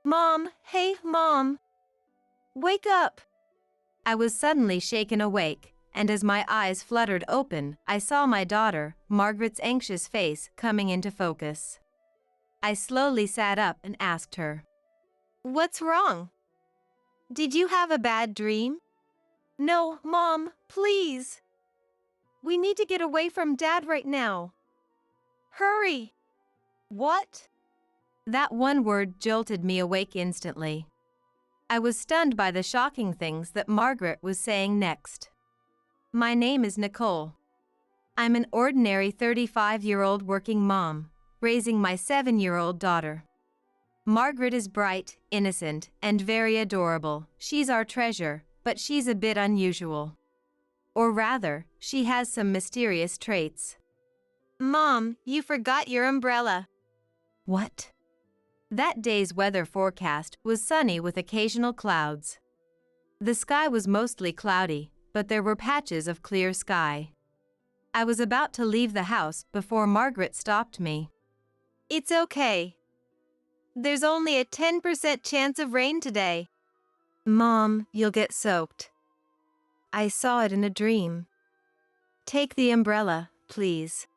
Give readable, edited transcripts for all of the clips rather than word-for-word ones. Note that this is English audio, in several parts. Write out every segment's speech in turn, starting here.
Mom, hey, Mom. Wake up! I was suddenly shaken awake, and as my eyes fluttered open, I saw my daughter, Margaret's anxious face coming into focus. I slowly sat up and asked her, "What's wrong? Did you have a bad dream?" "No, Mom, please. We need to get away from Dad right now. Hurry!" "What?" That one word jolted me awake instantly. I was stunned by the shocking things that Margaret was saying next. "My name is Nicole. I'm an ordinary 35-year-old working mom, raising my 7-year-old daughter. Margaret is bright, innocent, and very adorable. She's our treasure, but she's a bit unusual. Or rather, she has some mysterious traits." "Mom, you forgot your umbrella." "What?" That day's weather forecast was sunny with occasional clouds. The sky was mostly cloudy, but there were patches of clear sky. I was about to leave the house before Margaret stopped me. "It's okay. There's only a 10% chance of rain today." "Mom, you'll get soaked. I saw it in a dream. Take the umbrella, please."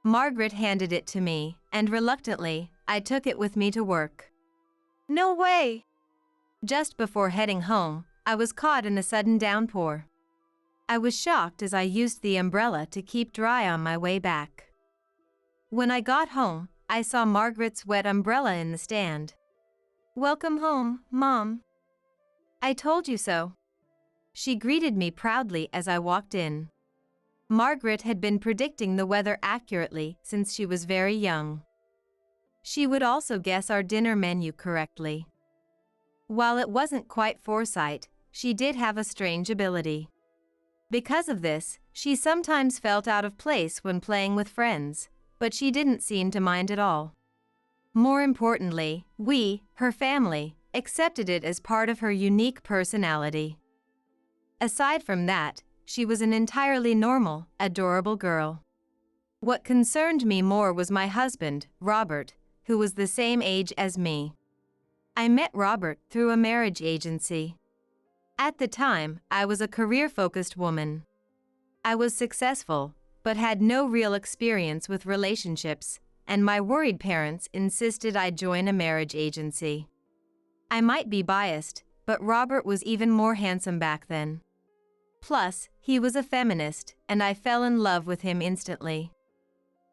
Margaret handed it to me, and reluctantly, I took it with me to work. "No way!" Just before heading home, I was caught in a sudden downpour. I was shocked as I used the umbrella to keep dry on my way back. When I got home, I saw Margaret's wet umbrella in the stand. "Welcome home, Mom. I told you so." She greeted me proudly as I walked in. Margaret had been predicting the weather accurately since she was very young. She would also guess our dinner menu correctly. While it wasn't quite foresight, she did have a strange ability. Because of this, she sometimes felt out of place when playing with friends, but she didn't seem to mind at all. More importantly, we, her family, accepted it as part of her unique personality. Aside from that, she was an entirely normal, adorable girl. What concerned me more was my husband, Robert, who was the same age as me. I met Robert through a marriage agency. At the time, I was a career-focused woman. I was successful, but had no real experience with relationships, and my worried parents insisted I join a marriage agency. I might be biased, but Robert was even more handsome back then. Plus, he was a feminist, and I fell in love with him instantly.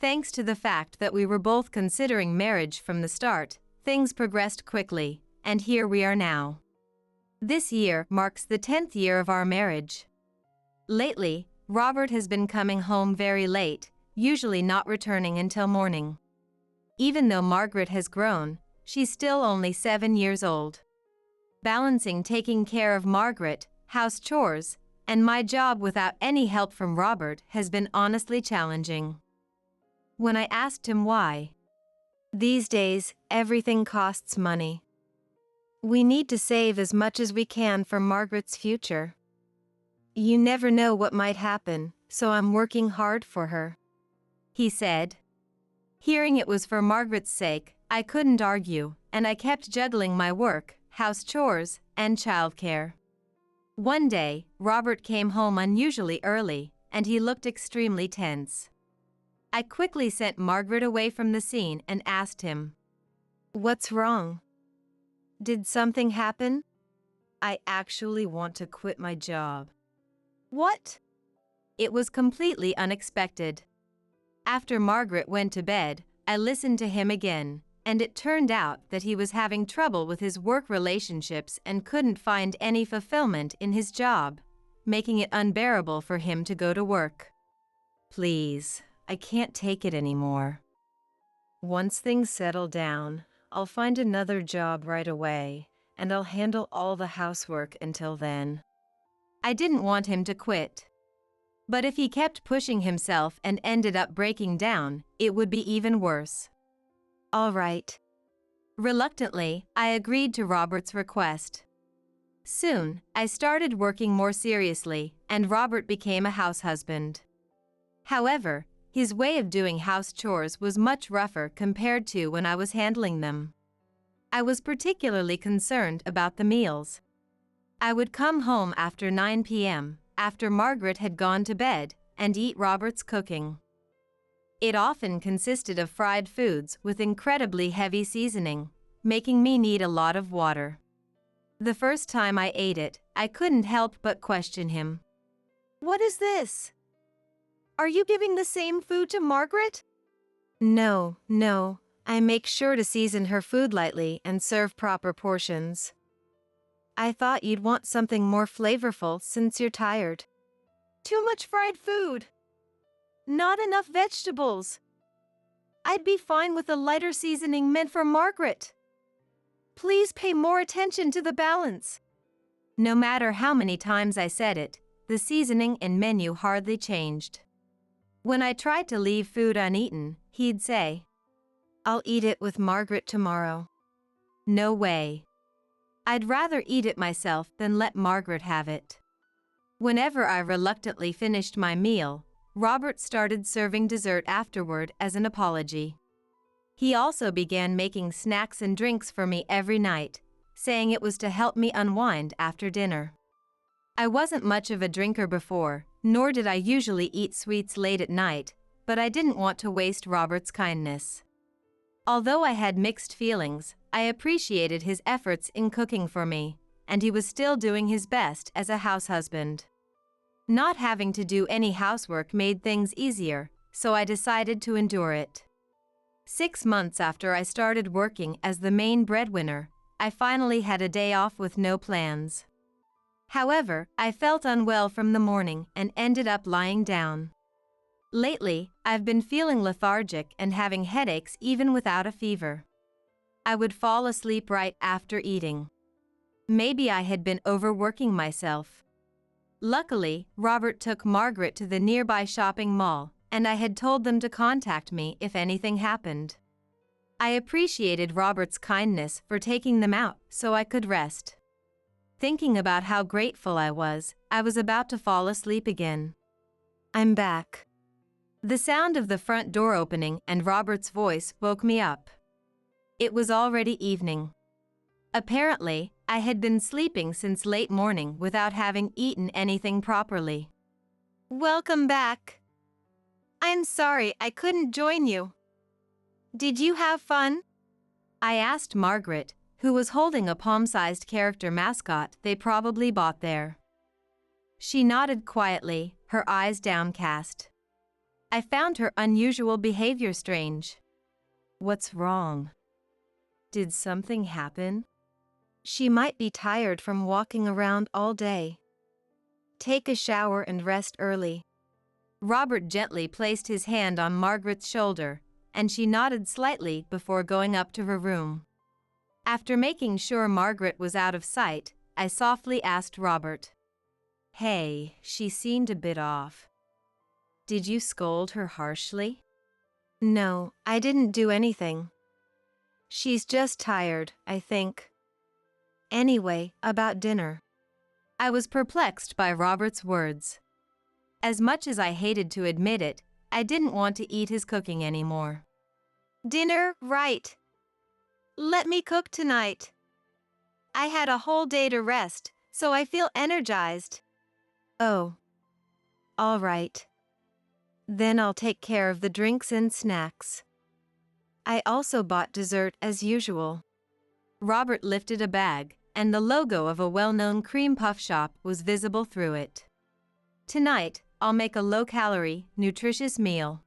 Thanks to the fact that we were both considering marriage from the start, things progressed quickly, and here we are now. This year marks the 10th year of our marriage. Lately, Robert has been coming home very late, usually not returning until morning. Even though Margaret has grown, she's still only 7 years old. Balancing taking care of Margaret, house chores, and my job without any help from Robert has been honestly challenging. When I asked him why, "These days, everything costs money. We need to save as much as we can for Margaret's future. You never know what might happen, so I'm working hard for her," he said. Hearing it was for Margaret's sake, I couldn't argue, and I kept juggling my work, house chores, and childcare. One day, Robert came home unusually early, and he looked extremely tense. I quickly sent Margaret away from the scene and asked him, "What's wrong? Did something happen?" "I actually want to quit my job." "What?" It was completely unexpected. After Margaret went to bed, I listened to him again, and it turned out that he was having trouble with his work relationships and couldn't find any fulfillment in his job, making it unbearable for him to go to work. "Please, I can't take it anymore. Once things settle down, I'll find another job right away, and I'll handle all the housework until then." I didn't want him to quit. But if he kept pushing himself and ended up breaking down, it would be even worse. "All right." Reluctantly, I agreed to Robert's request. Soon, I started working more seriously, and Robert became a house husband. However, his way of doing house chores was much rougher compared to when I was handling them. I was particularly concerned about the meals. I would come home after 9 p.m., after Margaret had gone to bed, and eat Robert's cooking. It often consisted of fried foods with incredibly heavy seasoning, making me need a lot of water. The first time I ate it, I couldn't help but question him. What is this? Are you giving the same food to Margaret? No. I make sure to season her food lightly and serve proper portions. I thought you'd want something more flavorful since you're tired. Too much fried food. Not enough vegetables. I'd be fine with a lighter seasoning meant for Margaret. Please pay more attention to the balance. No matter how many times I said it, the seasoning and menu hardly changed. When I tried to leave food uneaten, he'd say, "I'll eat it with Margaret tomorrow." No way. I'd rather eat it myself than let Margaret have it. Whenever I reluctantly finished my meal, Robert started serving dessert afterward as an apology. He also began making snacks and drinks for me every night, saying it was to help me unwind after dinner. I wasn't much of a drinker before, nor did I usually eat sweets late at night, but I didn't want to waste Robert's kindness. Although I had mixed feelings, I appreciated his efforts in cooking for me, and he was still doing his best as a house husband. Not having to do any housework made things easier, so I decided to endure it. 6 months after I started working as the main breadwinner, I finally had a day off with no plans. However, I felt unwell from the morning and ended up lying down. Lately, I've been feeling lethargic and having headaches even without a fever. I would fall asleep right after eating. Maybe I had been overworking myself. Luckily, Robert took Margaret to the nearby shopping mall, and I had told them to contact me if anything happened. I appreciated Robert's kindness for taking them out so I could rest. Thinking about how grateful I was about to fall asleep again. I'm back. The sound of the front door opening and Robert's voice woke me up. It was already evening. Apparently, I had been sleeping since late morning without having eaten anything properly. Welcome back. I'm sorry I couldn't join you. Did you have fun? I asked Margaret, who was holding a palm-sized character mascot they probably bought there. She nodded quietly, her eyes downcast. I found her unusual behavior strange. What's wrong? Did something happen? She might be tired from walking around all day. Take a shower and rest early. Robert gently placed his hand on Margaret's shoulder, and she nodded slightly before going up to her room. After making sure Margaret was out of sight, I softly asked Robert. Hey, she seemed a bit off. Did you scold her harshly? No, I didn't do anything. She's just tired, I think. Anyway, about dinner. I was perplexed by Robert's words. As much as I hated to admit it, I didn't want to eat his cooking anymore. Dinner, right. Let me cook tonight. I had a whole day to rest, so I feel energized. Oh. All right. Then I'll take care of the drinks and snacks. I also bought dessert as usual. Robert lifted a bag, and the logo of a well-known cream puff shop was visible through it. Tonight, I'll make a low-calorie, nutritious meal.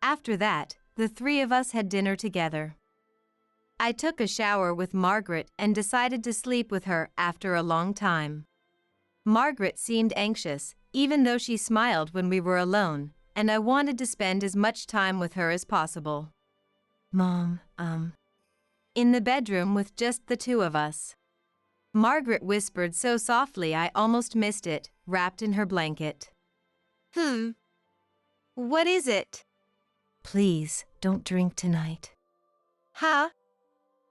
After that, the three of us had dinner together. I took a shower with Margaret and decided to sleep with her after a long time. Margaret seemed anxious, even though she smiled when we were alone, and I wanted to spend as much time with her as possible. Mom, in the bedroom with just the two of us. Margaret whispered so softly I almost missed it, wrapped in her blanket. What is it? Please, don't drink tonight. Huh?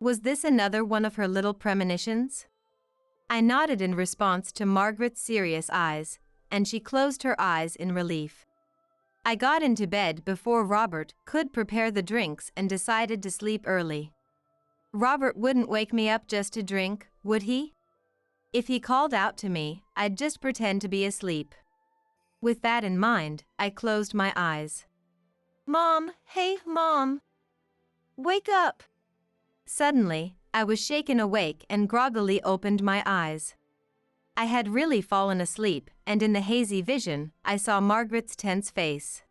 Was this another one of her little premonitions? I nodded in response to Margaret's serious eyes, and she closed her eyes in relief. I got into bed before Robert could prepare the drinks and decided to sleep early. Robert wouldn't wake me up just to drink, would he? If he called out to me, I'd just pretend to be asleep. With that in mind, I closed my eyes. Mom, hey, Mom. Wake up. Suddenly, I was shaken awake and groggily opened my eyes. I had really fallen asleep, and in the hazy vision, I saw Margaret's tense face.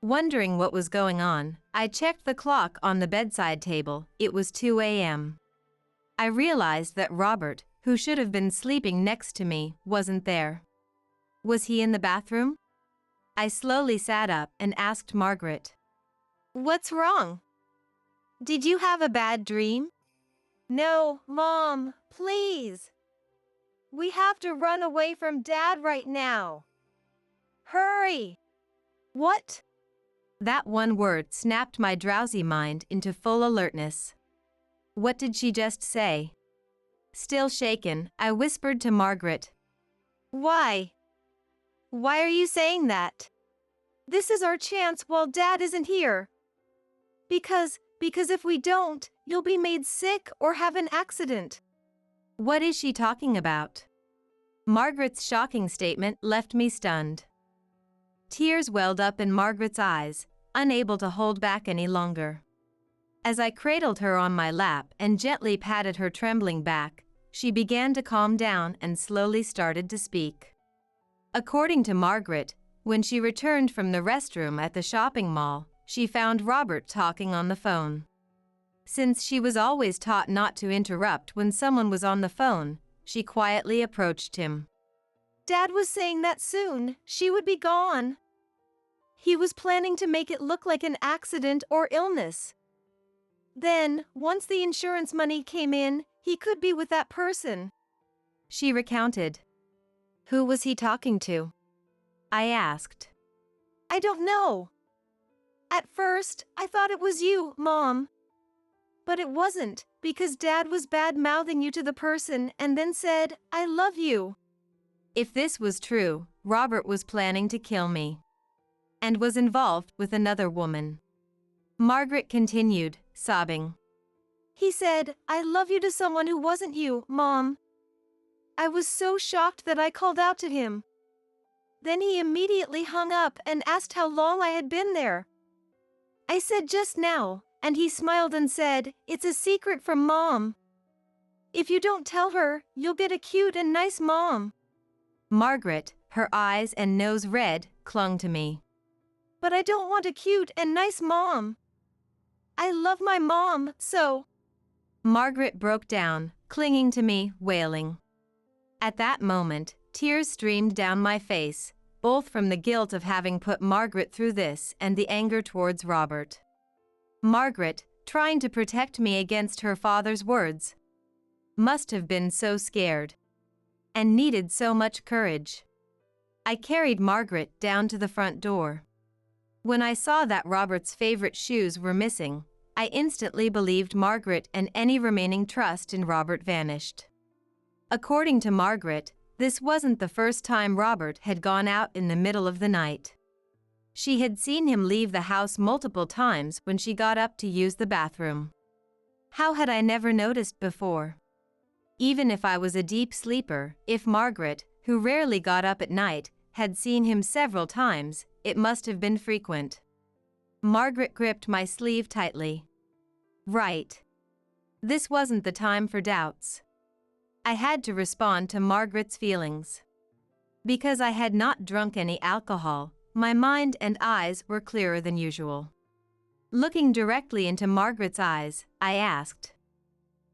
Wondering what was going on, I checked the clock on the bedside table. It was 2 a.m. I realized that Robert, who should have been sleeping next to me, wasn't there. Was he in the bathroom? I slowly sat up and asked Margaret. What's wrong? Did you have a bad dream? No, Mom, please. We have to run away from Dad right now. Hurry! What? That one word snapped my drowsy mind into full alertness. What did she just say? Still shaken, I whispered to Margaret. Why? Why are you saying that? This is our chance while Dad isn't here. Because if we don't, you'll be made sick or have an accident. What is she talking about? Margaret's shocking statement left me stunned. Tears welled up in Margaret's eyes, unable to hold back any longer. As I cradled her on my lap and gently patted her trembling back, she began to calm down and slowly started to speak. According to Margaret, when she returned from the restroom at the shopping mall, she found Robert talking on the phone. Since she was always taught not to interrupt when someone was on the phone, she quietly approached him. Dad was saying that soon she would be gone. He was planning to make it look like an accident or illness. Then, once the insurance money came in, he could be with that person. She recounted. Who was he talking to? I asked. I don't know. At first, I thought it was you, Mom. But it wasn't, because Dad was bad-mouthing you to the person and then said, I love you. If this was true, Robert was planning to kill me. And was involved with another woman. Margaret continued, sobbing. He said, I love you to someone who wasn't you, Mom. I was so shocked that I called out to him. Then he immediately hung up and asked how long I had been there. I said just now, and he smiled and said, it's a secret from Mom. If you don't tell her, you'll get a cute and nice mom. Margaret, her eyes and nose red, clung to me. But I don't want a cute and nice mom. I love my mom, so... Margaret broke down, clinging to me, wailing. At that moment, tears streamed down my face, both from the guilt of having put Margaret through this and the anger towards Robert. Margaret, trying to protect me against her father's words, must have been so scared and needed so much courage. I carried Margaret down to the front door. When I saw that Robert's favorite shoes were missing, I instantly believed Margaret, and any remaining trust in Robert vanished. According to Margaret, this wasn't the first time Robert had gone out in the middle of the night. She had seen him leave the house multiple times when she got up to use the bathroom. How had I never noticed before? Even if I was a deep sleeper, if Margaret, who rarely got up at night, had seen him several times, it must have been frequent. Margaret gripped my sleeve tightly. Right. This wasn't the time for doubts. I had to respond to Margaret's feelings. Because I had not drunk any alcohol, my mind and eyes were clearer than usual. Looking directly into Margaret's eyes, I asked,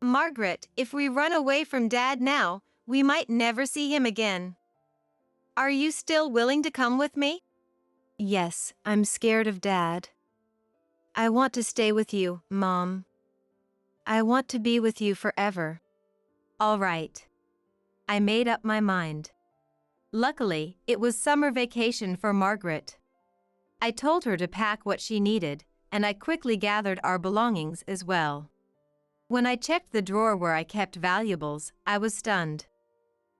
Margaret, if we run away from Dad now, we might never see him again. Are you still willing to come with me? Yes, I'm scared of Dad. I want to stay with you, Mom. I want to be with you forever. All right. I made up my mind. Luckily, it was summer vacation for Margaret. I told her to pack what she needed, and I quickly gathered our belongings as well. When I checked the drawer where I kept valuables, I was stunned.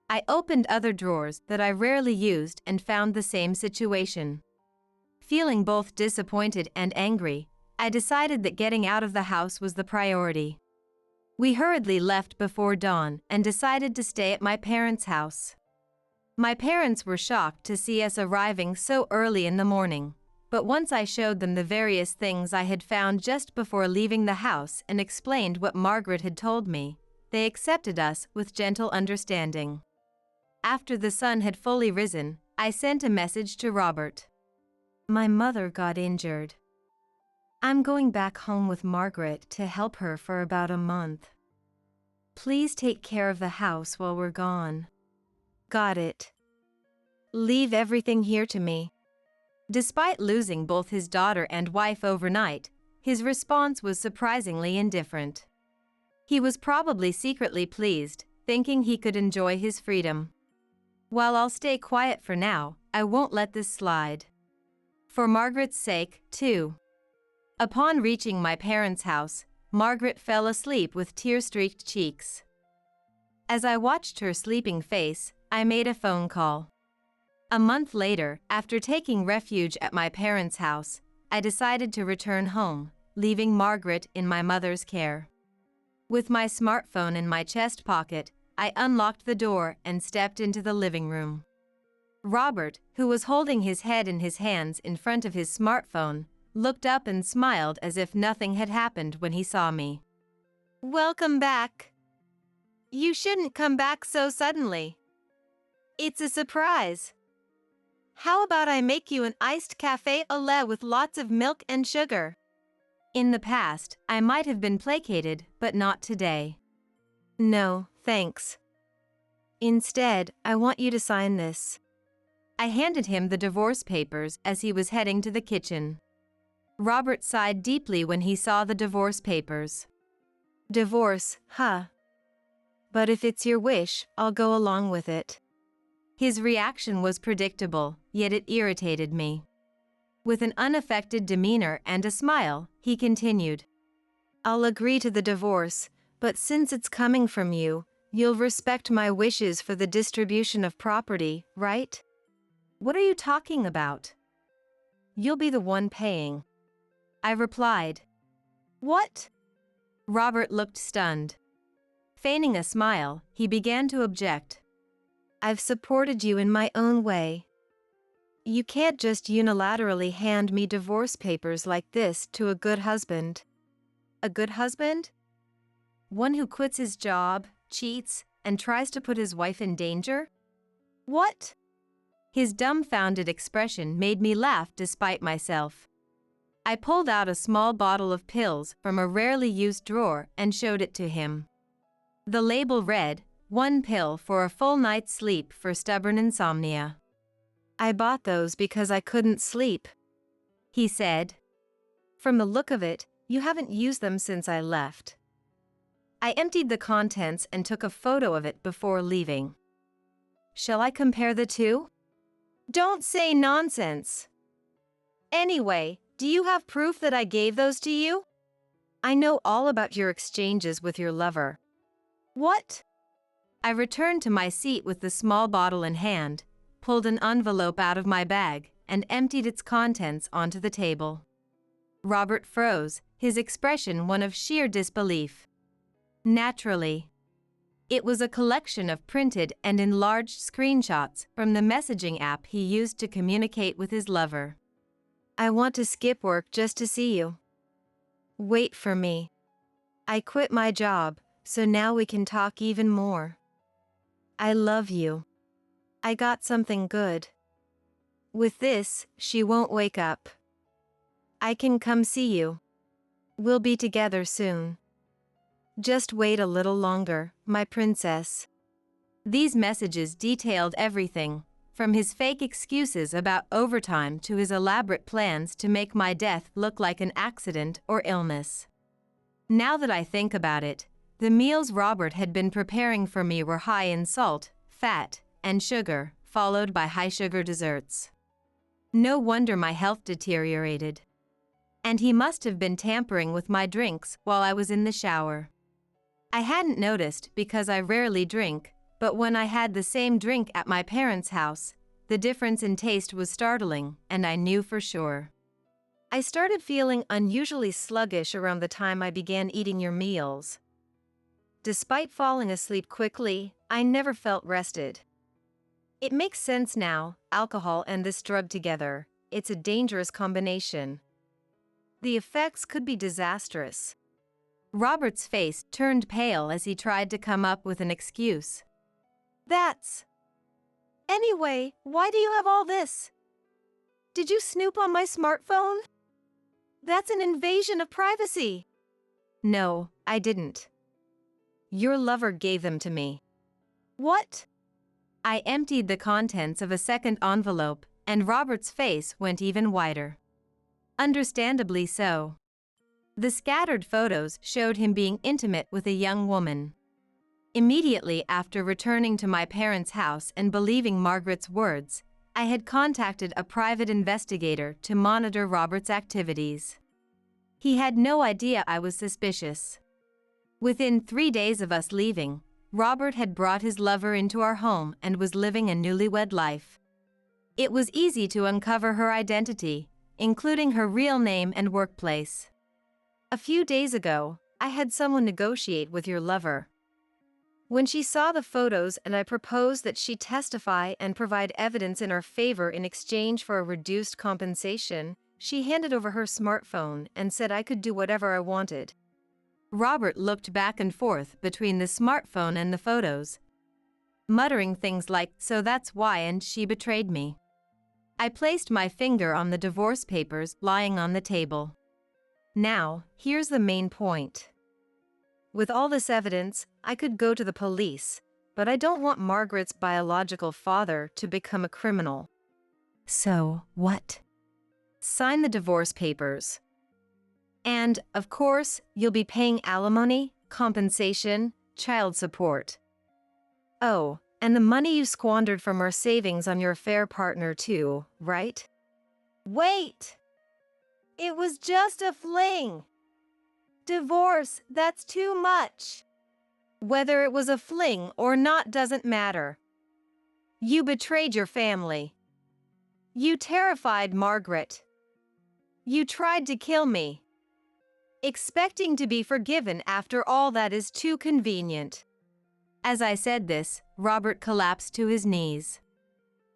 I opened other drawers that I rarely used and found the same situation. Feeling both disappointed and angry, I decided that getting out of the house was the priority. We hurriedly left before dawn and decided to stay at my parents' house. My parents were shocked to see us arriving so early in the morning, but once I showed them the various things I had found just before leaving the house and explained what Margaret had told me, they accepted us with gentle understanding. After the sun had fully risen, I sent a message to Robert. My mother got injured. I'm going back home with Margaret to help her for about a month. Please take care of the house while we're gone. Got it. Leave everything here to me. Despite losing both his daughter and wife overnight, his response was surprisingly indifferent. He was probably secretly pleased, thinking he could enjoy his freedom. While I'll stay quiet for now, I won't let this slide. For Margaret's sake, too. Upon reaching my parents' house, Margaret fell asleep with tear-streaked cheeks. As I watched her sleeping face, I made a phone call. A month later, after taking refuge at my parents' house, I decided to return home, leaving Margaret in my mother's care. With my smartphone in my chest pocket, I unlocked the door and stepped into the living room. Robert, who was holding his head in his hands in front of his smartphone, looked up and smiled as if nothing had happened when he saw me. Welcome back. You shouldn't come back so suddenly. It's a surprise. How about I make you an iced café au lait with lots of milk and sugar? In the past, I might have been placated, but not today. No, thanks. Instead, I want you to sign this. I handed him the divorce papers as he was heading to the kitchen. Robert sighed deeply when he saw the divorce papers. Divorce, huh? But if it's your wish, I'll go along with it. His reaction was predictable, yet it irritated me. With an unaffected demeanor and a smile, he continued. I'll agree to the divorce, but since it's coming from you, you'll respect my wishes for the distribution of property, right? What are you talking about? You'll be the one paying. I replied. What? Robert looked stunned. Feigning a smile, he began to object. I've supported you in my own way. You can't just unilaterally hand me divorce papers like this to a good husband. A good husband? One who quits his job, cheats, and tries to put his wife in danger? What? His dumbfounded expression made me laugh despite myself. I pulled out a small bottle of pills from a rarely used drawer and showed it to him. The label read, 1 pill for a full night's sleep for stubborn insomnia. I bought those because I couldn't sleep, he said. From the look of it, you haven't used them since I left. I emptied the contents and took a photo of it before leaving. Shall I compare the two? Don't say nonsense. Anyway, do you have proof that I gave those to you? I know all about your exchanges with your lover. What? I returned to my seat with the small bottle in hand, pulled an envelope out of my bag, and emptied its contents onto the table. Robert froze, his expression one of sheer disbelief. Naturally. It was a collection of printed and enlarged screenshots from the messaging app he used to communicate with his lover. I want to skip work just to see you. Wait for me. I quit my job, so now we can talk even more. I love you. I got something good. With this, she won't wake up. I can come see you. We'll be together soon. Just wait a little longer, my princess. These messages detailed everything, from his fake excuses about overtime to his elaborate plans to make my death look like an accident or illness. Now that I think about it, the meals Robert had been preparing for me were high in salt, fat, and sugar, followed by high-sugar desserts. No wonder my health deteriorated. And he must have been tampering with my drinks while I was in the shower. I hadn't noticed because I rarely drink, but when I had the same drink at my parents' house, the difference in taste was startling, and I knew for sure. I started feeling unusually sluggish around the time I began eating your meals. Despite falling asleep quickly, I never felt rested. It makes sense now, alcohol and this drug together. It's a dangerous combination. The effects could be disastrous. Robert's face turned pale as he tried to come up with an excuse. Anyway, why do you have all this? Did you snoop on my smartphone? That's an invasion of privacy. No, I didn't. Your lover gave them to me. What? I emptied the contents of a second envelope, and Robert's face went even whiter. Understandably so. The scattered photos showed him being intimate with a young woman. Immediately after returning to my parents' house and believing Margaret's words, I had contacted a private investigator to monitor Robert's activities. He had no idea I was suspicious. Within 3 days of us leaving, Robert had brought his lover into our home and was living a newlywed life. It was easy to uncover her identity, including her real name and workplace. A few days ago, I had someone negotiate with your lover. When she saw the photos and I proposed that she testify and provide evidence in our favor in exchange for a reduced compensation, she handed over her smartphone and said I could do whatever I wanted. Robert looked back and forth between the smartphone and the photos, muttering things like, "So that's why," and "she betrayed me." I placed my finger on the divorce papers lying on the table. Now, here's the main point. With all this evidence, I could go to the police, but I don't want Margaret's biological father to become a criminal. So, what? Sign the divorce papers. And, of course, you'll be paying alimony, compensation, child support. Oh, and the money you squandered from our savings on your affair partner too, right? Wait! It was just a fling. Divorce, that's too much. Whether it was a fling or not doesn't matter. You betrayed your family. You terrified Margaret. You tried to kill me. Expecting to be forgiven after all that is too convenient. As I said this, Robert collapsed to his knees.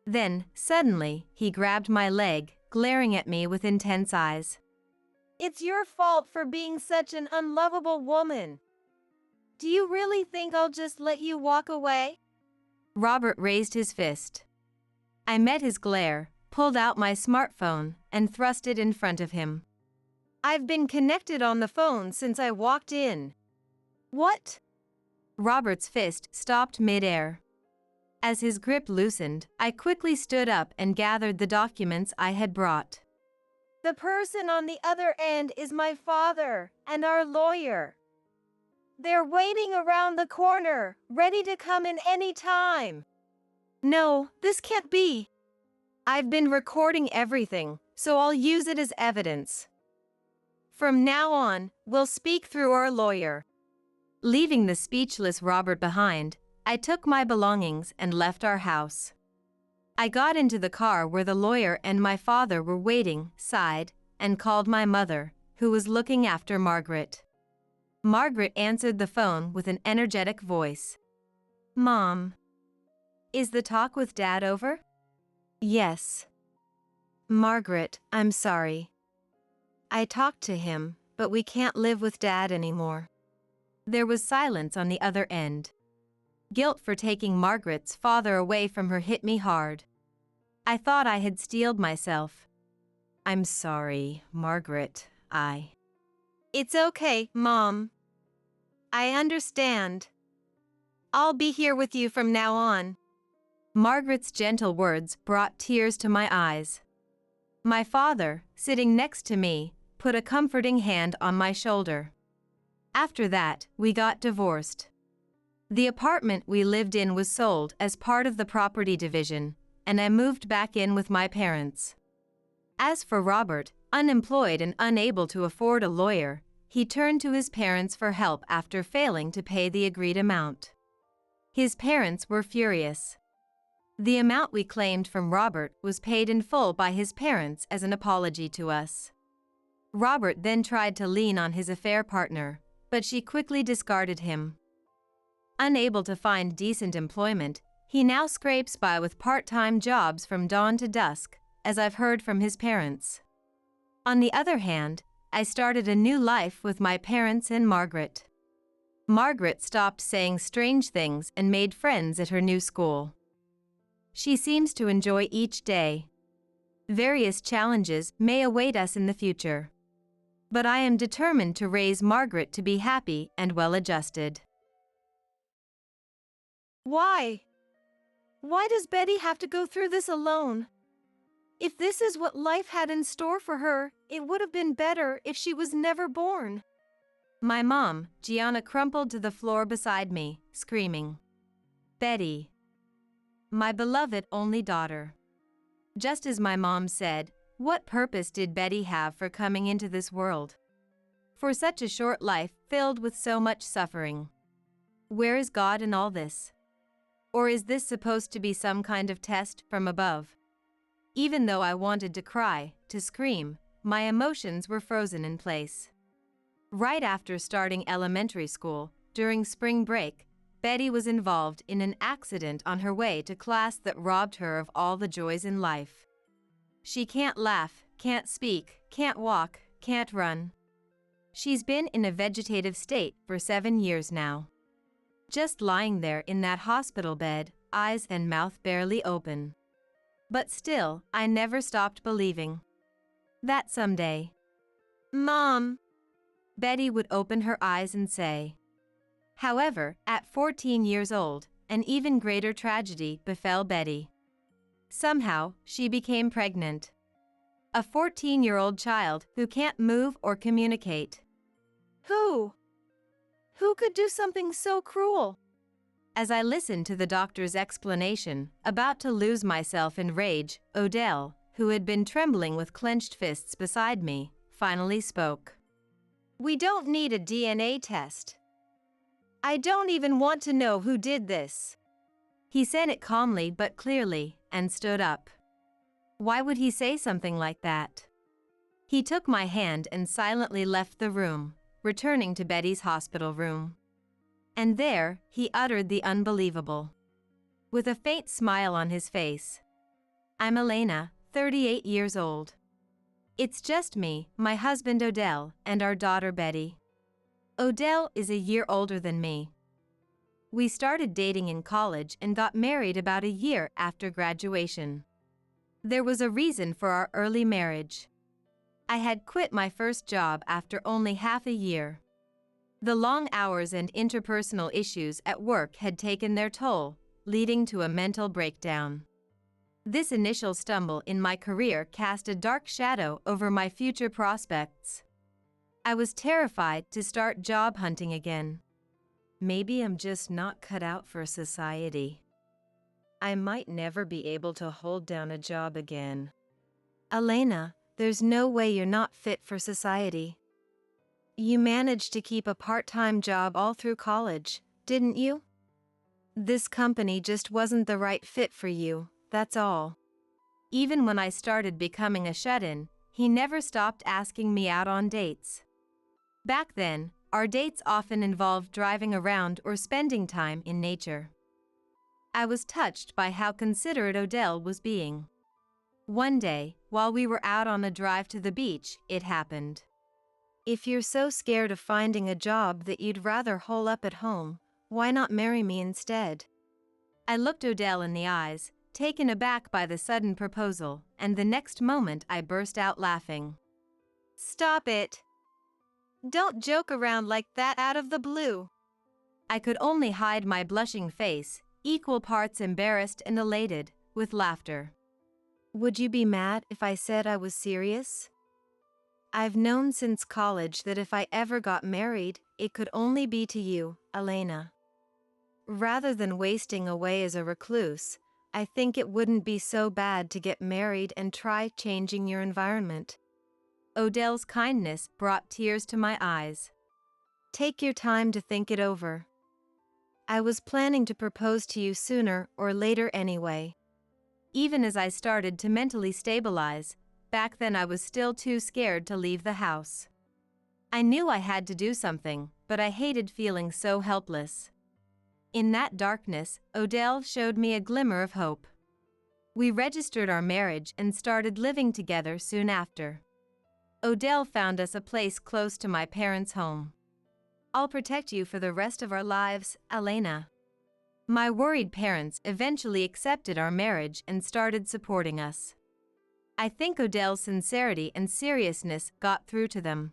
Then, suddenly, he grabbed my leg, glaring at me with intense eyes. It's your fault for being such an unlovable woman. Do you really think I'll just let you walk away? Robert raised his fist. I met his glare, pulled out my smartphone, and thrust it in front of him. I've been connected on the phone since I walked in. What? Robert's fist stopped mid-air. As his grip loosened, I quickly stood up and gathered the documents I had brought. The person on the other end is my father and our lawyer. They're waiting around the corner, ready to come in any time. No, this can't be. I've been recording everything, so I'll use it as evidence. From now on, we'll speak through our lawyer. Leaving the speechless Robert behind, I took my belongings and left our house. I got into the car where the lawyer and my father were waiting, sighed, and called my mother, who was looking after Margaret. Margaret answered the phone with an energetic voice. "Mom, is the talk with Dad over?" "Yes." "Margaret, I'm sorry. I talked to him, but we can't live with Dad anymore." There was silence on the other end. Guilt for taking Margaret's father away from her hit me hard. I thought I had steeled myself. "I'm sorry, Margaret, It's okay, Mom. I understand. I'll be here with you from now on." Margaret's gentle words brought tears to my eyes. My father, sitting next to me, put a comforting hand on my shoulder. After that, we got divorced. The apartment we lived in was sold as part of the property division, and I moved back in with my parents. As for Robert, unemployed and unable to afford a lawyer, he turned to his parents for help after failing to pay the agreed amount. His parents were furious. The amount we claimed from Robert was paid in full by his parents as an apology to us. Robert then tried to lean on his affair partner, but she quickly discarded him. Unable to find decent employment, he now scrapes by with part-time jobs from dawn to dusk, as I've heard from his parents. On the other hand, I started a new life with my parents and Margaret. Margaret stopped saying strange things and made friends at her new school. She seems to enjoy each day. Various challenges may await us in the future. But I am determined to raise Margaret to be happy and well-adjusted. Why? Why does Betty have to go through this alone? If this is what life had in store for her, it would have been better if she was never born. My mom, Gianna, crumpled to the floor beside me, screaming. Betty. My beloved only daughter. Just as my mom said, what purpose did Betty have for coming into this world? For such a short life filled with so much suffering. Where is God in all this? Or is this supposed to be some kind of test from above? Even though I wanted to cry, to scream, my emotions were frozen in place. Right after starting elementary school, during spring break, Betty was involved in an accident on her way to class that robbed her of all the joys in life. She can't laugh, can't speak, can't walk, can't run. She's been in a vegetative state for 7 years now. Just lying there in that hospital bed, eyes and mouth barely open. But still, I never stopped believing that someday, Mom, Betty would open her eyes and say. However, at 14 years old, an even greater tragedy befell Betty. Somehow, she became pregnant. A 14-year-old child who can't move or communicate. Who? Who could do something so cruel? As I listened to the doctor's explanation, about to lose myself in rage, Odell, who had been trembling with clenched fists beside me, finally spoke. We don't need a DNA test. I don't even want to know who did this. He said it calmly but clearly, and stood up. Why would he say something like that? He took my hand and silently left the room, returning to Betty's hospital room. And there, he uttered the unbelievable. With a faint smile on his face. I'm Elena, 38 years old. It's just me, my husband Odell, and our daughter Betty. Odell is a year older than me. We started dating in college and got married about a year after graduation. There was a reason for our early marriage. I had quit my first job after only half a year. The long hours and interpersonal issues at work had taken their toll, leading to a mental breakdown. This initial stumble in my career cast a dark shadow over my future prospects. I was terrified to start job hunting again. Maybe I'm just not cut out for society. I might never be able to hold down a job again. Elena, there's no way you're not fit for society. You managed to keep a part-time job all through college, didn't you? This company just wasn't the right fit for you, that's all. Even when I started becoming a shut-in, he never stopped asking me out on dates. Back then, our dates often involved driving around or spending time in nature. I was touched by how considerate Odell was being. One day, while we were out on a drive to the beach, it happened. If you're so scared of finding a job that you'd rather hole up at home, why not marry me instead? I looked Odell in the eyes, taken aback by the sudden proposal, and the next moment I burst out laughing. Stop it! Don't joke around like that out of the blue. I could only hide my blushing face, equal parts embarrassed and elated, with laughter. Would you be mad if I said I was serious? I've known since college that if I ever got married, it could only be to you, Elena. Rather than wasting away as a recluse, I think it wouldn't be so bad to get married and try changing your environment. Odell's kindness brought tears to my eyes. Take your time to think it over. I was planning to propose to you sooner or later anyway. Even as I started to mentally stabilize, back then I was still too scared to leave the house. I knew I had to do something, but I hated feeling so helpless. In that darkness, Odell showed me a glimmer of hope. We registered our marriage and started living together soon after. Odell found us a place close to my parents' home. I'll protect you for the rest of our lives, Elena. My worried parents eventually accepted our marriage and started supporting us. I think Odell's sincerity and seriousness got through to them.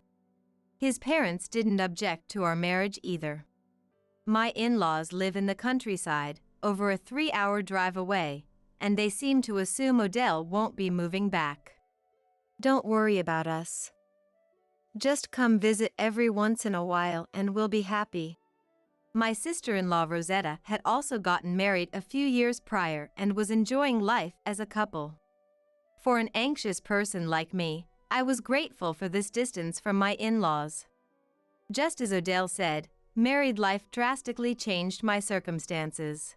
His parents didn't object to our marriage either. My in-laws live in the countryside, over a 3-hour drive away, and they seem to assume Odell won't be moving back. Don't worry about us. Just come visit every once in a while and we'll be happy. My sister-in-law Rosetta had also gotten married a few years prior and was enjoying life as a couple. For an anxious person like me, I was grateful for this distance from my in-laws. Just as Odell said, married life drastically changed my circumstances.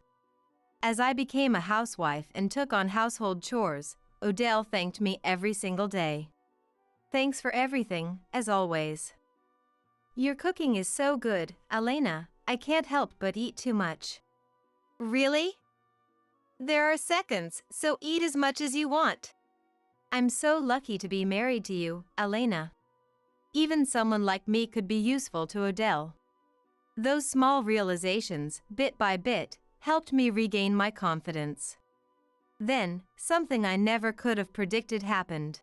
As I became a housewife and took on household chores, Odell thanked me every single day. Thanks for everything, as always. Your cooking is so good, Elena, I can't help but eat too much. Really? There are seconds, so eat as much as you want. I'm so lucky to be married to you, Elena. Even someone like me could be useful to Odell. Those small realizations, bit by bit, helped me regain my confidence. Then, something I never could have predicted happened.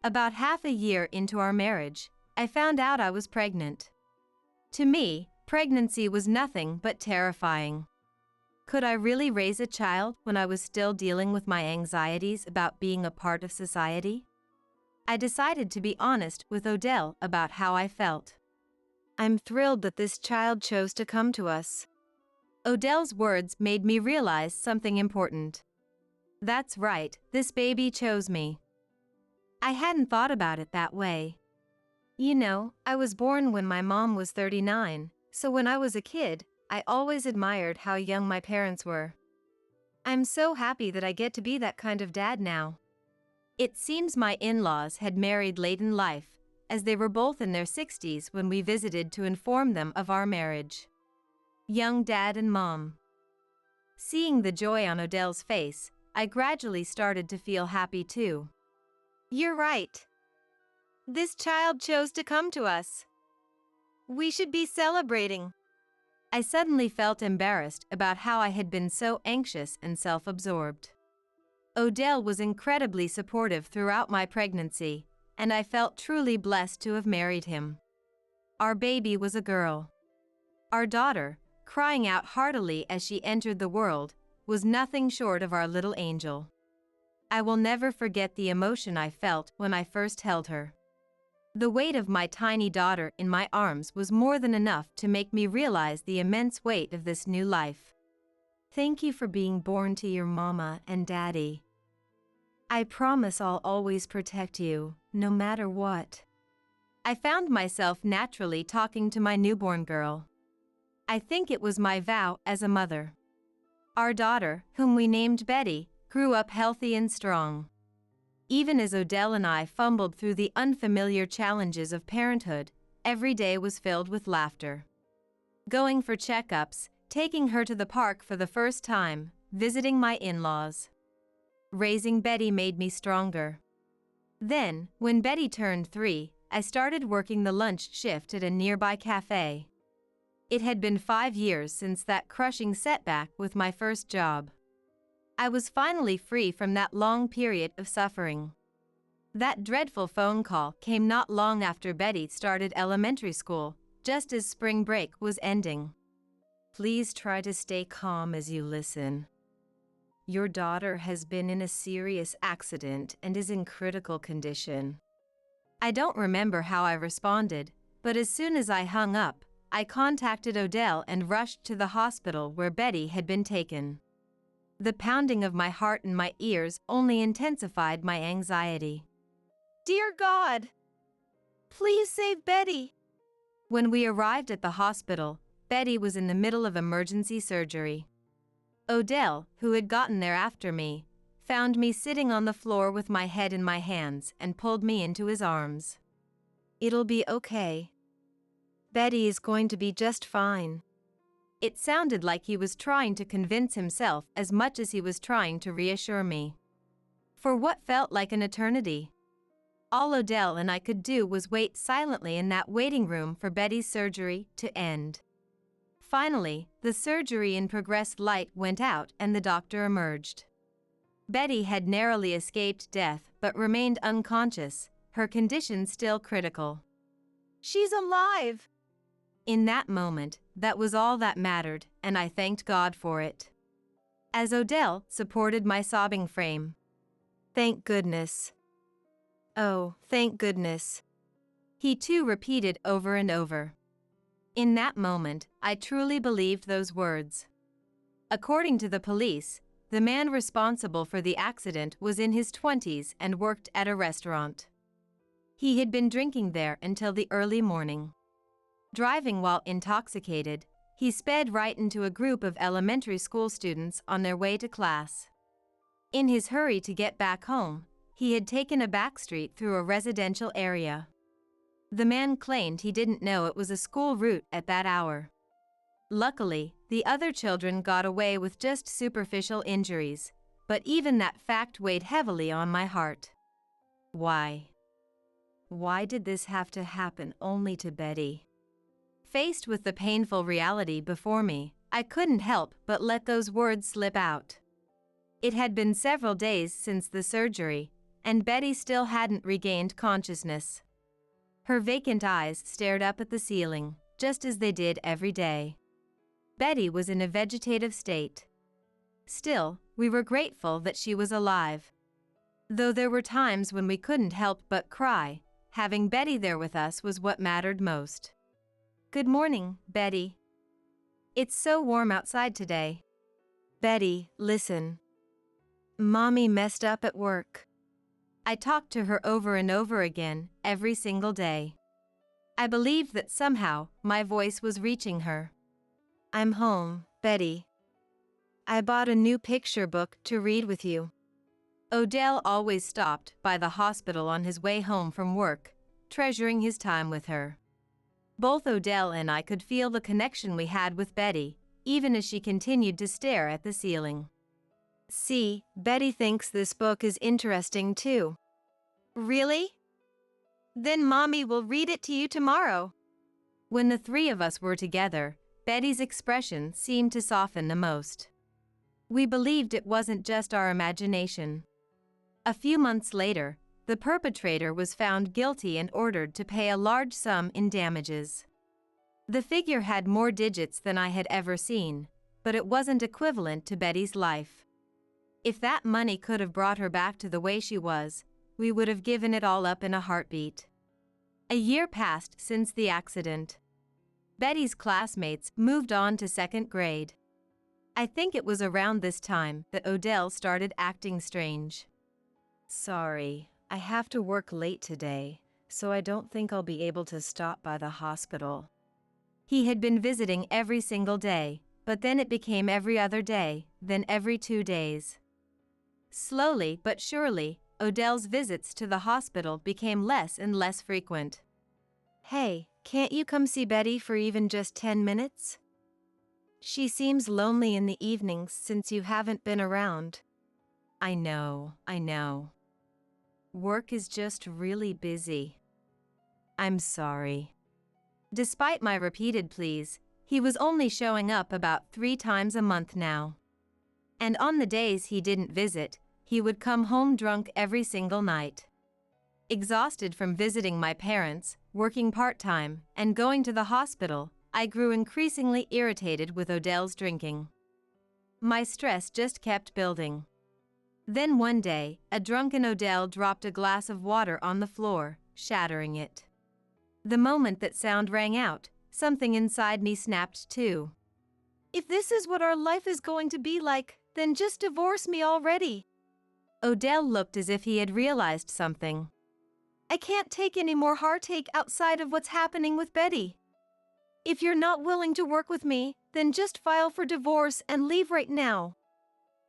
About half a year into our marriage, I found out I was pregnant. To me, pregnancy was nothing but terrifying. Could I really raise a child when I was still dealing with my anxieties about being a part of society? I decided to be honest with Odell about how I felt. I'm thrilled that this child chose to come to us. Odell's words made me realize something important. That's right, this baby chose me. I hadn't thought about it that way. You know, I was born when my mom was 39, so when I was a kid, I always admired how young my parents were. I'm so happy that I get to be that kind of dad now. It seems my in-laws had married late in life, as they were both in their 60s when we visited to inform them of our marriage. Young dad and mom. Seeing the joy on Odell's face, I gradually started to feel happy too. You're right. This child chose to come to us. We should be celebrating. I suddenly felt embarrassed about how I had been so anxious and self-absorbed. Odell was incredibly supportive throughout my pregnancy, and I felt truly blessed to have married him. Our baby was a girl. Our daughter, crying out heartily as she entered the world, was nothing short of our little angel. I will never forget the emotion I felt when I first held her. The weight of my tiny daughter in my arms was more than enough to make me realize the immense weight of this new life. Thank you for being born to your mama and daddy. I promise I'll always protect you, no matter what. I found myself naturally talking to my newborn girl. I think it was my vow as a mother. Our daughter, whom we named Betty, grew up healthy and strong. Even as Odell and I fumbled through the unfamiliar challenges of parenthood, every day was filled with laughter. Going for checkups, taking her to the park for the first time, visiting my in-laws. Raising Betty made me stronger. Then, when Betty turned 3, I started working the lunch shift at a nearby cafe. It had been 5 years since that crushing setback with my first job. I was finally free from that long period of suffering. That dreadful phone call came not long after Betty started elementary school, just as spring break was ending. Please try to stay calm as you listen. Your daughter has been in a serious accident and is in critical condition. I don't remember how I responded, but as soon as I hung up, I contacted Odell and rushed to the hospital where Betty had been taken. The pounding of my heart in my ears only intensified my anxiety. Dear God! Please save Betty! When we arrived at the hospital, Betty was in the middle of emergency surgery. Odell, who had gotten there after me, found me sitting on the floor with my head in my hands and pulled me into his arms. It'll be okay. Betty is going to be just fine. It sounded like he was trying to convince himself as much as he was trying to reassure me. For what felt like an eternity, all Odell and I could do was wait silently in that waiting room for Betty's surgery to end. Finally, the surgery in progress light went out and the doctor emerged. Betty had narrowly escaped death but remained unconscious, her condition still critical. She's alive! In that moment, that was all that mattered, and I thanked God for it. As Odell supported my sobbing frame. Thank goodness. Oh, thank goodness. He too repeated over and over. In that moment, I truly believed those words. According to the police, the man responsible for the accident was in his 20s and worked at a restaurant. He had been drinking there until the early morning. Driving while intoxicated, he sped right into a group of elementary school students on their way to class. In his hurry to get back home, he had taken a back street through a residential area. The man claimed he didn't know it was a school route at that hour. Luckily, the other children got away with just superficial injuries, but even that fact weighed heavily on my heart. Why? Why did this have to happen only to Betty? Faced with the painful reality before me, I couldn't help but let those words slip out. It had been several days since the surgery, and Betty still hadn't regained consciousness. Her vacant eyes stared up at the ceiling, just as they did every day. Betty was in a vegetative state. Still, we were grateful that she was alive. Though there were times when we couldn't help but cry, having Betty there with us was what mattered most. Good morning, Betty. It's so warm outside today. Betty, listen. Mommy messed up at work. I talked to her over and over again, every single day. I believed that somehow my voice was reaching her. I'm home, Betty. I bought a new picture book to read with you. Odell always stopped by the hospital on his way home from work, treasuring his time with her. Both Odell and I could feel the connection we had with Betty, even as she continued to stare at the ceiling. See, Betty thinks this book is interesting too. Really? Then Mommy will read it to you tomorrow. When the three of us were together, Betty's expression seemed to soften the most. We believed it wasn't just our imagination. A few months later, the perpetrator was found guilty and ordered to pay a large sum in damages. The figure had more digits than I had ever seen, but it wasn't equivalent to Betty's life. If that money could have brought her back to the way she was, we would have given it all up in a heartbeat. A year passed since the accident. Betty's classmates moved on to second grade. I think it was around this time that Odell started acting strange. Sorry, I have to work late today, so I don't think I'll be able to stop by the hospital. He had been visiting every single day, but then it became every other day, then every 2 days. Slowly but surely, Odell's visits to the hospital became less and less frequent. Hey, can't you come see Betty for even just 10 minutes? She seems lonely in the evenings since you haven't been around. I know. Work is just really busy. I'm sorry. Despite my repeated pleas, he was only showing up about 3 times a month now. And on the days he didn't visit, he would come home drunk every single night. Exhausted from visiting my parents, working part-time, and going to the hospital, I grew increasingly irritated with Odell's drinking. My stress just kept building. Then one day, a drunken Odell dropped a glass of water on the floor, shattering it. The moment that sound rang out, something inside me snapped too. If this is what our life is going to be like, then just divorce me already. Odell looked as if he had realized something. I can't take any more heartache outside of what's happening with Betty. If you're not willing to work with me, then just file for divorce and leave right now.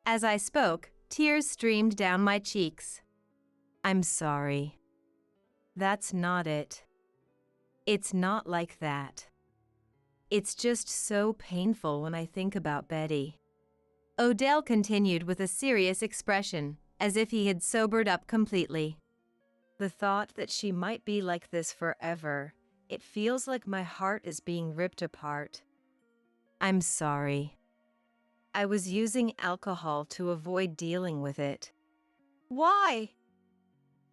As I spoke, tears streamed down my cheeks. I'm sorry. That's not it. It's not like that. It's just so painful when I think about Betty. Odell continued with a serious expression, as if he had sobered up completely. The thought that she might be like this forever, it feels like my heart is being ripped apart. I'm sorry. I was using alcohol to avoid dealing with it. Why?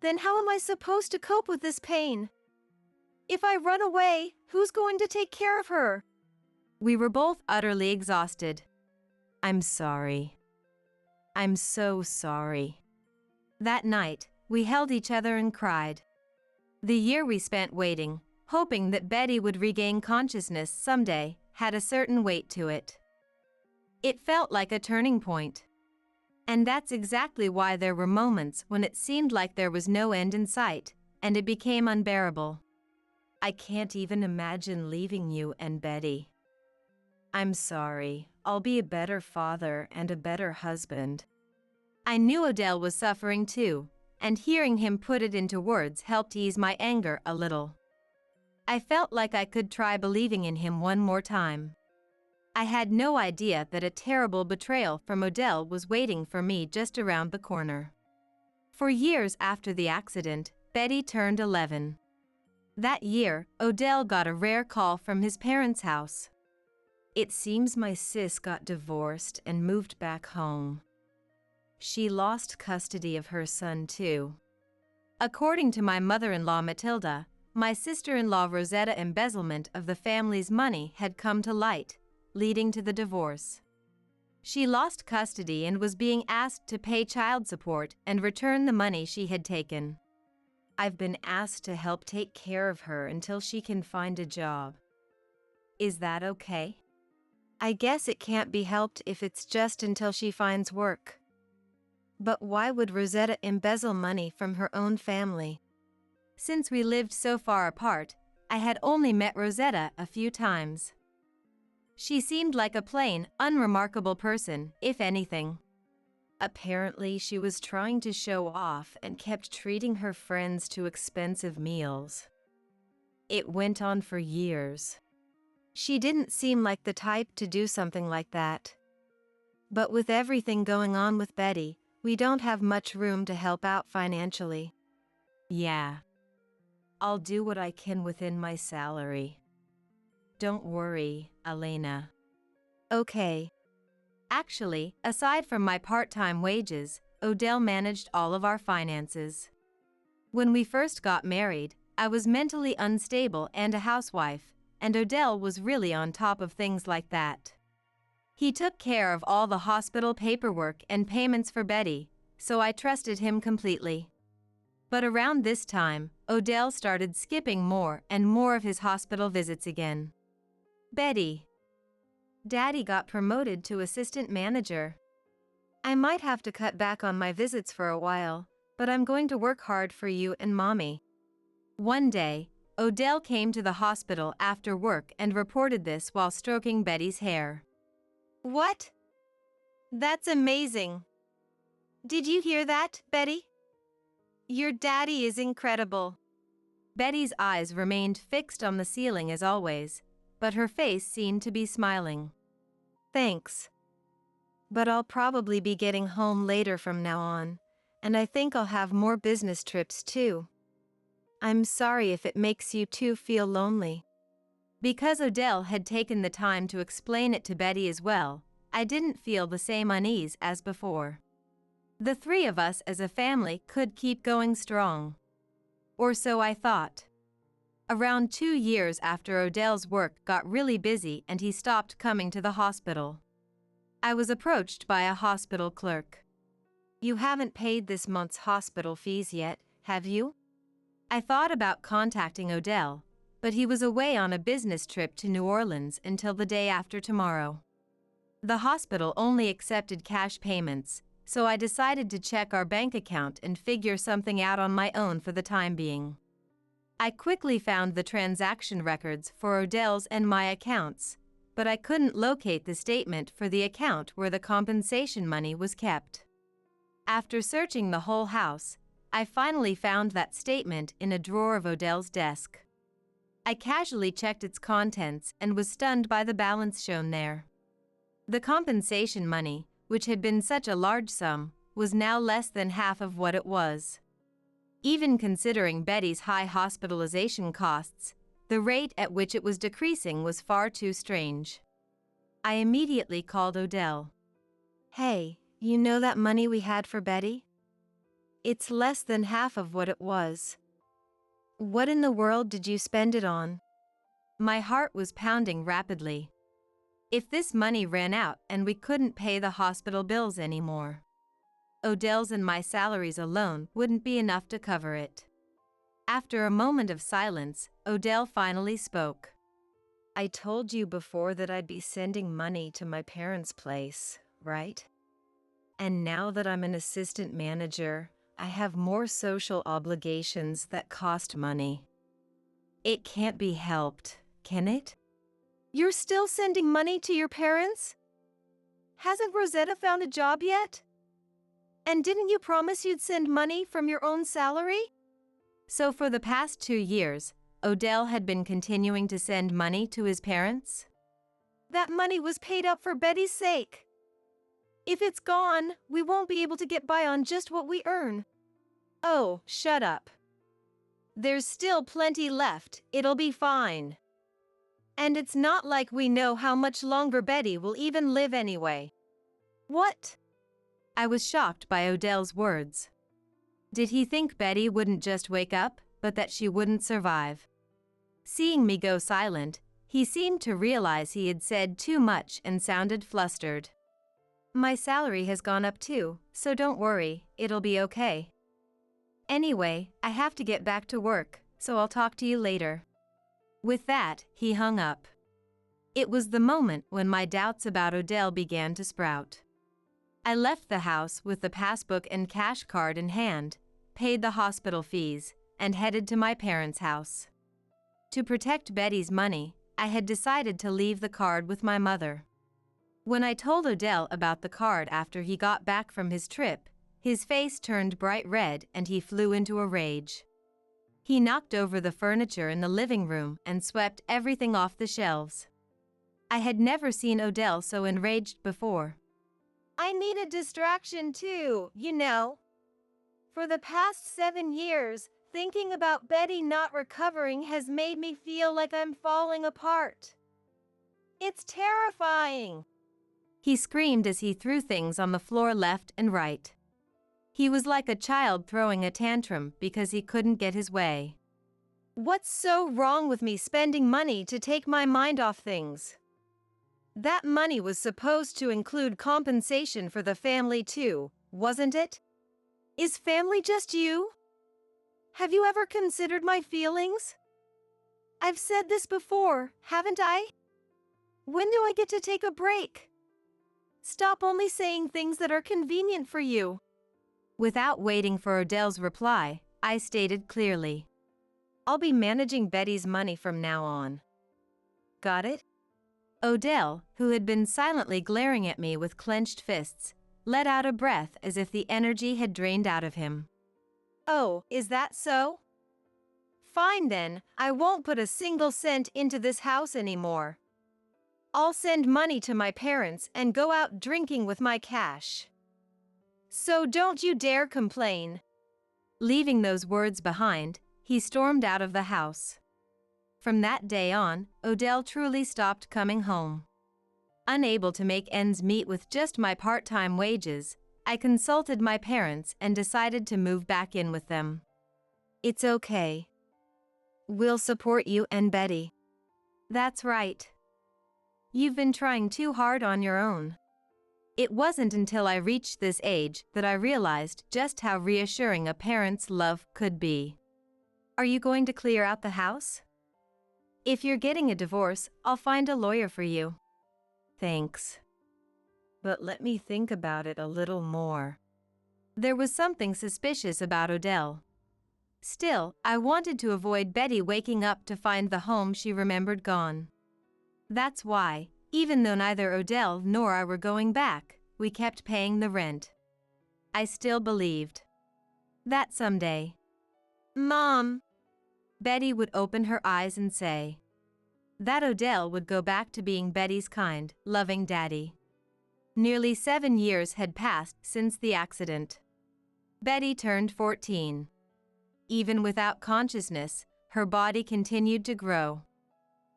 Then how am I supposed to cope with this pain? If I run away, who's going to take care of her? We were both utterly exhausted. I'm sorry. I'm so sorry. That night, we held each other and cried. The year we spent waiting, hoping that Betty would regain consciousness someday, had a certain weight to it. It felt like a turning point. And that's exactly why there were moments when it seemed like there was no end in sight, and it became unbearable. I can't even imagine leaving you and Betty. I'm sorry. I'll be a better father and a better husband. I knew Odell was suffering too, and hearing him put it into words helped ease my anger a little. I felt like I could try believing in him one more time. I had no idea that a terrible betrayal from Odell was waiting for me just around the corner. For years after the accident, Betty turned 11. That year, Odell got a rare call from his parents' house. It seems my sis got divorced and moved back home. She lost custody of her son too. According to my mother-in-law Matilda, my sister-in-law Rosetta's embezzlement of the family's money had come to light, leading to the divorce. She lost custody and was being asked to pay child support and return the money she had taken. I've been asked to help take care of her until she can find a job. Is that okay? I guess it can't be helped if it's just until she finds work. But why would Rosetta embezzle money from her own family? Since we lived so far apart, I had only met Rosetta a few times. She seemed like a plain, unremarkable person, if anything. Apparently, she was trying to show off and kept treating her friends to expensive meals. It went on for years. She didn't seem like the type to do something like that. But with everything going on with Betty, we don't have much room to help out financially. Yeah. I'll do what I can within my salary. Don't worry, Elena. Okay. Actually, aside from my part-time wages, Odell managed all of our finances. When we first got married, I was mentally unstable and a housewife, and Odell was really on top of things like that. He took care of all the hospital paperwork and payments for Betty, so I trusted him completely. But around this time, Odell started skipping more and more of his hospital visits again. Betty. Daddy got promoted to assistant manager. I might have to cut back on my visits for a while, but I'm going to work hard for you and Mommy. One day, Odell came to the hospital after work and reported this while stroking Betty's hair. What? That's amazing. Did you hear that, Betty? Your daddy is incredible. Betty's eyes remained fixed on the ceiling as always, but her face seemed to be smiling. Thanks. But I'll probably be getting home later from now on, and I think I'll have more business trips too. I'm sorry if it makes you two feel lonely. Because Odell had taken the time to explain it to Betty as well, I didn't feel the same unease as before. The three of us as a family could keep going strong. Or so I thought. Around 2 years after Odell's work got really busy and he stopped coming to the hospital, I was approached by a hospital clerk. You haven't paid this month's hospital fees yet, have you? I thought about contacting Odell, but he was away on a business trip to New Orleans until the day after tomorrow. The hospital only accepted cash payments, so I decided to check our bank account and figure something out on my own for the time being. I quickly found the transaction records for Odell's and my accounts, but I couldn't locate the statement for the account where the compensation money was kept. After searching the whole house, I finally found that statement in a drawer of Odell's desk. I casually checked its contents and was stunned by the balance shown there. The compensation money, which had been such a large sum, was now less than half of what it was. Even considering Betty's high hospitalization costs, the rate at which it was decreasing was far too strange. I immediately called Odell. Hey, you know that money we had for Betty? It's less than half of what it was. What in the world did you spend it on? My heart was pounding rapidly. If this money ran out and we couldn't pay the hospital bills anymore, Odell's and my salaries alone wouldn't be enough to cover it. After a moment of silence, Odell finally spoke. I told you before that I'd be sending money to my parents' place, right? And now that I'm an assistant manager, I have more social obligations that cost money. It can't be helped, can it? You're still sending money to your parents? Hasn't Rosetta found a job yet? And didn't you promise you'd send money from your own salary? So for the past 2 years, Odell had been continuing to send money to his parents? That money was paid up for Betty's sake. If it's gone, we won't be able to get by on just what we earn. Oh, shut up. There's still plenty left, it'll be fine. And it's not like we know how much longer Betty will even live anyway. What? I was shocked by Odell's words. Did he think Betty wouldn't just wake up, but that she wouldn't survive? Seeing me go silent, he seemed to realize he had said too much and sounded flustered. My salary has gone up too, so don't worry, it'll be okay. Anyway, I have to get back to work, so I'll talk to you later. With that, he hung up. It was the moment when my doubts about Odell began to sprout. I left the house with the passbook and cash card in hand, paid the hospital fees, and headed to my parents' house. To protect Betty's money, I had decided to leave the card with my mother. When I told Odell about the card after he got back from his trip, his face turned bright red and he flew into a rage. He knocked over the furniture in the living room and swept everything off the shelves. I had never seen Odell so enraged before. I need a distraction too, you know. For the past 7 years, thinking about Betty not recovering has made me feel like I'm falling apart. It's terrifying. He screamed as he threw things on the floor left and right. He was like a child throwing a tantrum because he couldn't get his way. What's so wrong with me spending money to take my mind off things? That money was supposed to include compensation for the family too, wasn't it? Is family just you? Have you ever considered my feelings? I've said this before, haven't I? When do I get to take a break? Stop only saying things that are convenient for you. Without waiting for Odell's reply, I stated clearly. I'll be managing Betty's money from now on. Got it? Odell, who had been silently glaring at me with clenched fists, let out a breath as if the energy had drained out of him. Oh, is that so? Fine then, I won't put a single cent into this house anymore. I'll send money to my parents and go out drinking with my cash. So don't you dare complain. Leaving those words behind, he stormed out of the house. From that day on, Odell truly stopped coming home. Unable to make ends meet with just my part-time wages, I consulted my parents and decided to move back in with them. It's okay. We'll support you and Betty. That's right. You've been trying too hard on your own. It wasn't until I reached this age that I realized just how reassuring a parent's love could be. Are you going to clear out the house? If you're getting a divorce, I'll find a lawyer for you. Thanks. But let me think about it a little more. There was something suspicious about Odell. Still, I wanted to avoid Betty waking up to find the home she remembered gone. That's why, even though neither Odell nor I were going back, we kept paying the rent. I still believed that someday. Mom, Betty would open her eyes and say that Odell would go back to being Betty's kind, loving daddy. Nearly 7 years had passed since the accident. Betty turned 14. Even without consciousness, her body continued to grow.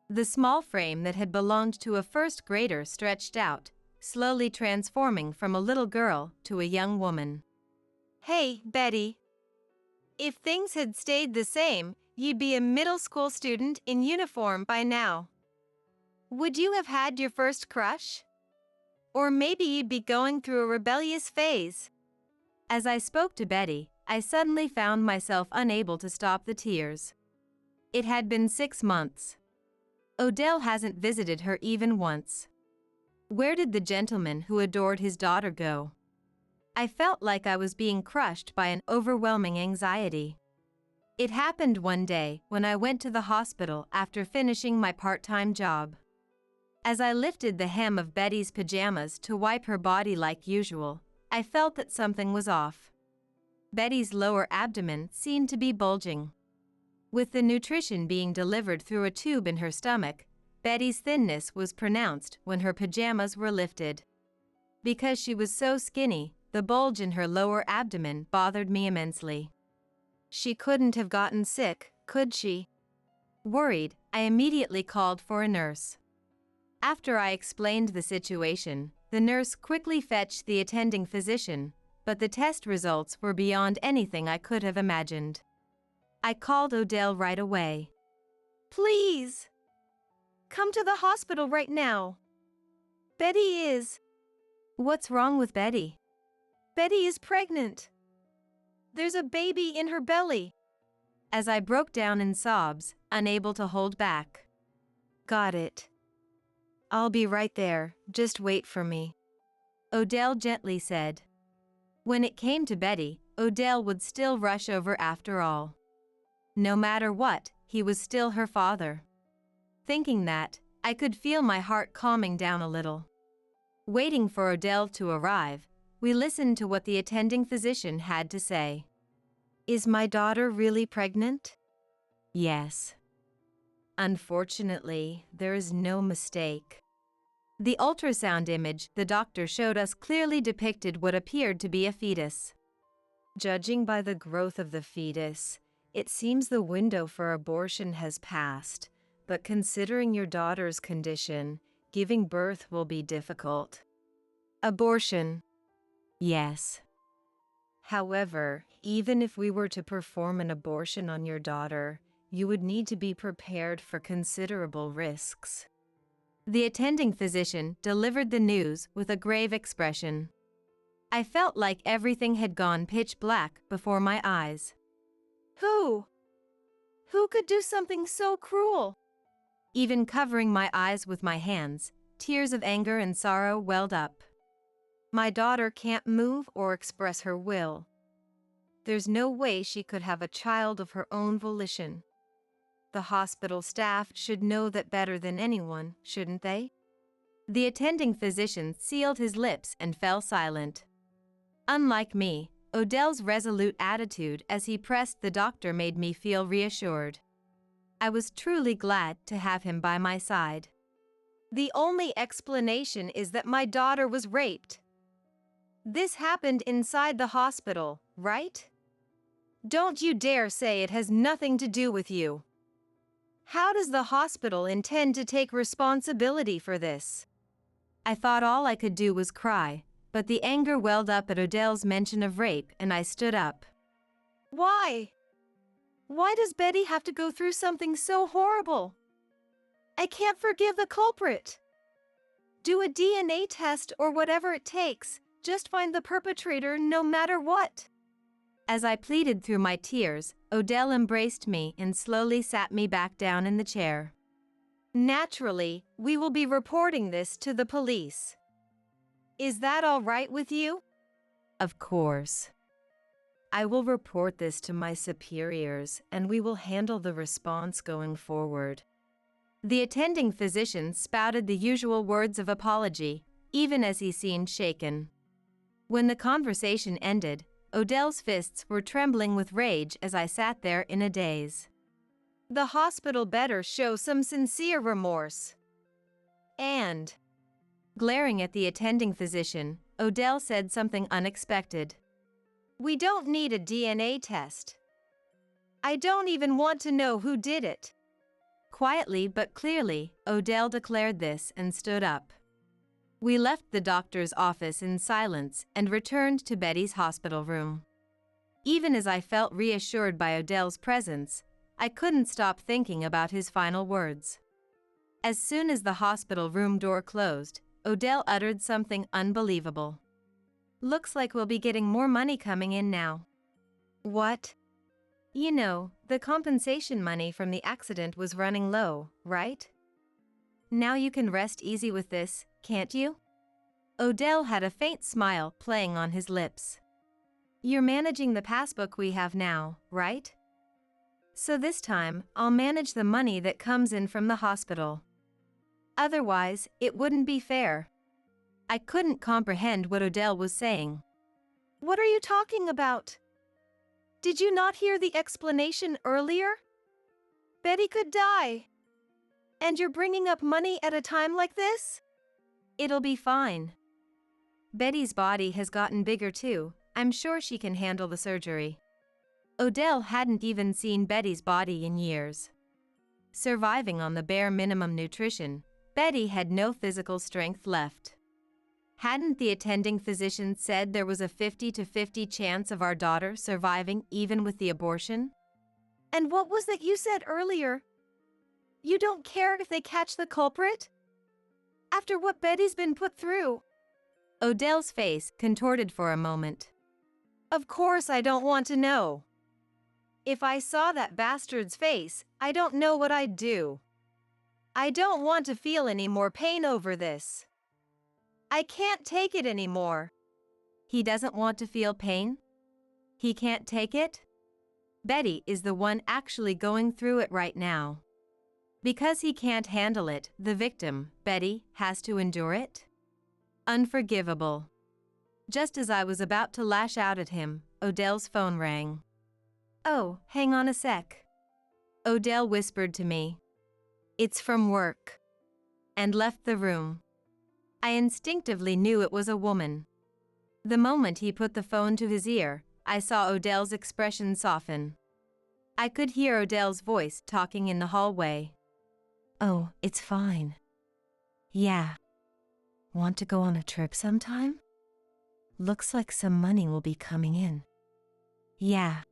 The small frame that had belonged to a first grader stretched out, slowly transforming from a little girl to a young woman. Hey, Betty. If things had stayed the same, you'd be a middle school student in uniform by now. Would you have had your first crush? Or maybe you'd be going through a rebellious phase. As I spoke to Betty, I suddenly found myself unable to stop the tears. It had been 6 months. Odell hasn't visited her even once. Where did the gentleman who adored his daughter go? I felt like I was being crushed by an overwhelming anxiety. It happened one day when I went to the hospital after finishing my part-time job. As I lifted the hem of Betty's pajamas to wipe her body like usual, I felt that something was off. Betty's lower abdomen seemed to be bulging. With the nutrition being delivered through a tube in her stomach, Betty's thinness was pronounced when her pajamas were lifted. Because she was so skinny, the bulge in her lower abdomen bothered me immensely. She couldn't have gotten sick, could she? Worried, I immediately called for a nurse. After I explained the situation, the nurse quickly fetched the attending physician, but the test results were beyond anything I could have imagined. I called Odell right away. Please! Come to the hospital right now. Betty is... What's wrong with Betty? Betty is pregnant. There's a baby in her belly. As I broke down in sobs, unable to hold back. Got it. I'll be right there, just wait for me. Odell gently said. When it came to Betty, Odell would still rush over after all. No matter what, he was still her father. Thinking that, I could feel my heart calming down a little. Waiting for Odell to arrive, we listened to what the attending physician had to say. Is my daughter really pregnant? Yes. Unfortunately, there is no mistake. The ultrasound image the doctor showed us clearly depicted what appeared to be a fetus. Judging by the growth of the fetus, it seems the window for abortion has passed, but considering your daughter's condition, giving birth will be difficult. Abortion. Yes. However, even if we were to perform an abortion on your daughter, you would need to be prepared for considerable risks. The attending physician delivered the news with a grave expression. I felt like everything had gone pitch black before my eyes. Who? Who could do something so cruel? Even covering my eyes with my hands, tears of anger and sorrow welled up. My daughter can't move or express her will. There's no way she could have a child of her own volition. The hospital staff should know that better than anyone, shouldn't they? The attending physician sealed his lips and fell silent. Unlike me, Odell's resolute attitude as he pressed the doctor made me feel reassured. I was truly glad to have him by my side. The only explanation is that my daughter was raped. This happened inside the hospital, right? Don't you dare say it has nothing to do with you. How does the hospital intend to take responsibility for this? I thought all I could do was cry, but the anger welled up at Odell's mention of rape and I stood up. Why? Why does Betty have to go through something so horrible? I can't forgive the culprit. Do a DNA test or whatever it takes. Just find the perpetrator no matter what. As I pleaded through my tears, Odell embraced me and slowly sat me back down in the chair. Naturally, we will be reporting this to the police. Is that all right with you? Of course. I will report this to my superiors and we will handle the response going forward. The attending physician spouted the usual words of apology, even as he seemed shaken. When the conversation ended, Odell's fists were trembling with rage as I sat there in a daze. The hospital better show some sincere remorse. And, glaring at the attending physician, Odell said something unexpected. we don't need a DNA test. I don't even want to know who did it. Quietly but clearly, Odell declared this and stood up. We left the doctor's office in silence and returned to Betty's hospital room. Even as I felt reassured by Odell's presence, I couldn't stop thinking about his final words. As soon as the hospital room door closed, Odell uttered something unbelievable. Looks like we'll be getting more money coming in now. What? You know, the compensation money from the accident was running low, right? Now you can rest easy with this, can't you? Odell had a faint smile playing on his lips. You're managing the passbook we have now, right? So this time, I'll manage the money that comes in from the hospital. Otherwise, it wouldn't be fair. I couldn't comprehend what Odell was saying. What are you talking about? Did you not hear the explanation earlier? Betty could die. And you're bringing up money at a time like this? It'll be fine. Betty's body has gotten bigger too. I'm sure she can handle the surgery. Odell hadn't even seen Betty's body in years. Surviving on the bare minimum nutrition, Betty had no physical strength left. Hadn't the attending physician said there was a 50-50 chance of our daughter surviving even with the abortion? And what was that you said earlier? You don't care if they catch the culprit? After what Betty's been put through? Odell's face contorted for a moment. Of course I don't want to know. If I saw that bastard's face, I don't know what I'd do. I don't want to feel any more pain over this. I can't take it anymore. He doesn't want to feel pain? He can't take it? Betty is the one actually going through it right now. Because he can't handle it, the victim, Betty, has to endure it? Unforgivable. Just as I was about to lash out at him, Odell's phone rang. Oh, hang on a sec. Odell whispered to me. It's from work. And left the room. I instinctively knew it was a woman. The moment he put the phone to his ear, I saw Odell's expression soften. I could hear Odell's voice talking in the hallway. Oh, it's fine. Yeah. Want to go on a trip sometime? Looks like some money will be coming in. Yeah.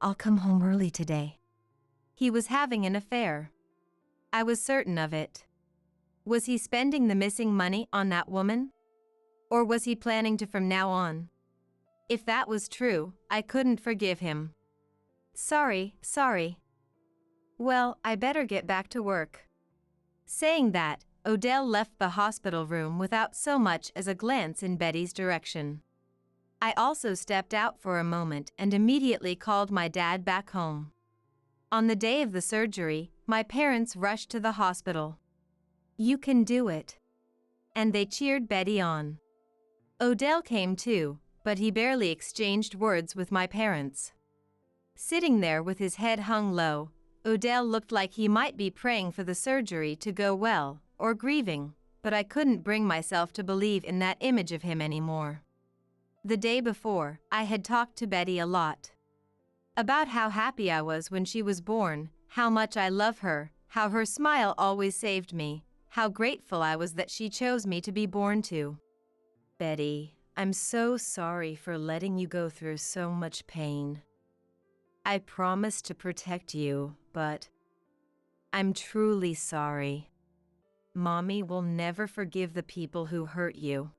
I'll come home early today. He was having an affair. I was certain of it. Was he spending the missing money on that woman? Or was he planning to from now on? If that was true, I couldn't forgive him. Sorry. Well, I better get back to work. Saying that, Odell left the hospital room without so much as a glance in Betty's direction. I also stepped out for a moment and immediately called my dad back home. On the day of the surgery, my parents rushed to the hospital. You can do it. And they cheered Betty on. Odell came too, but he barely exchanged words with my parents. Sitting there with his head hung low, Odell looked like he might be praying for the surgery to go well, or grieving, but I couldn't bring myself to believe in that image of him anymore. The day before, I had talked to Betty a lot. About how happy I was when she was born, how much I love her, how her smile always saved me, how grateful I was that she chose me to be born to. Betty, I'm so sorry for letting you go through so much pain. I promised to protect you, but I'm truly sorry. Mommy will never forgive the people who hurt you.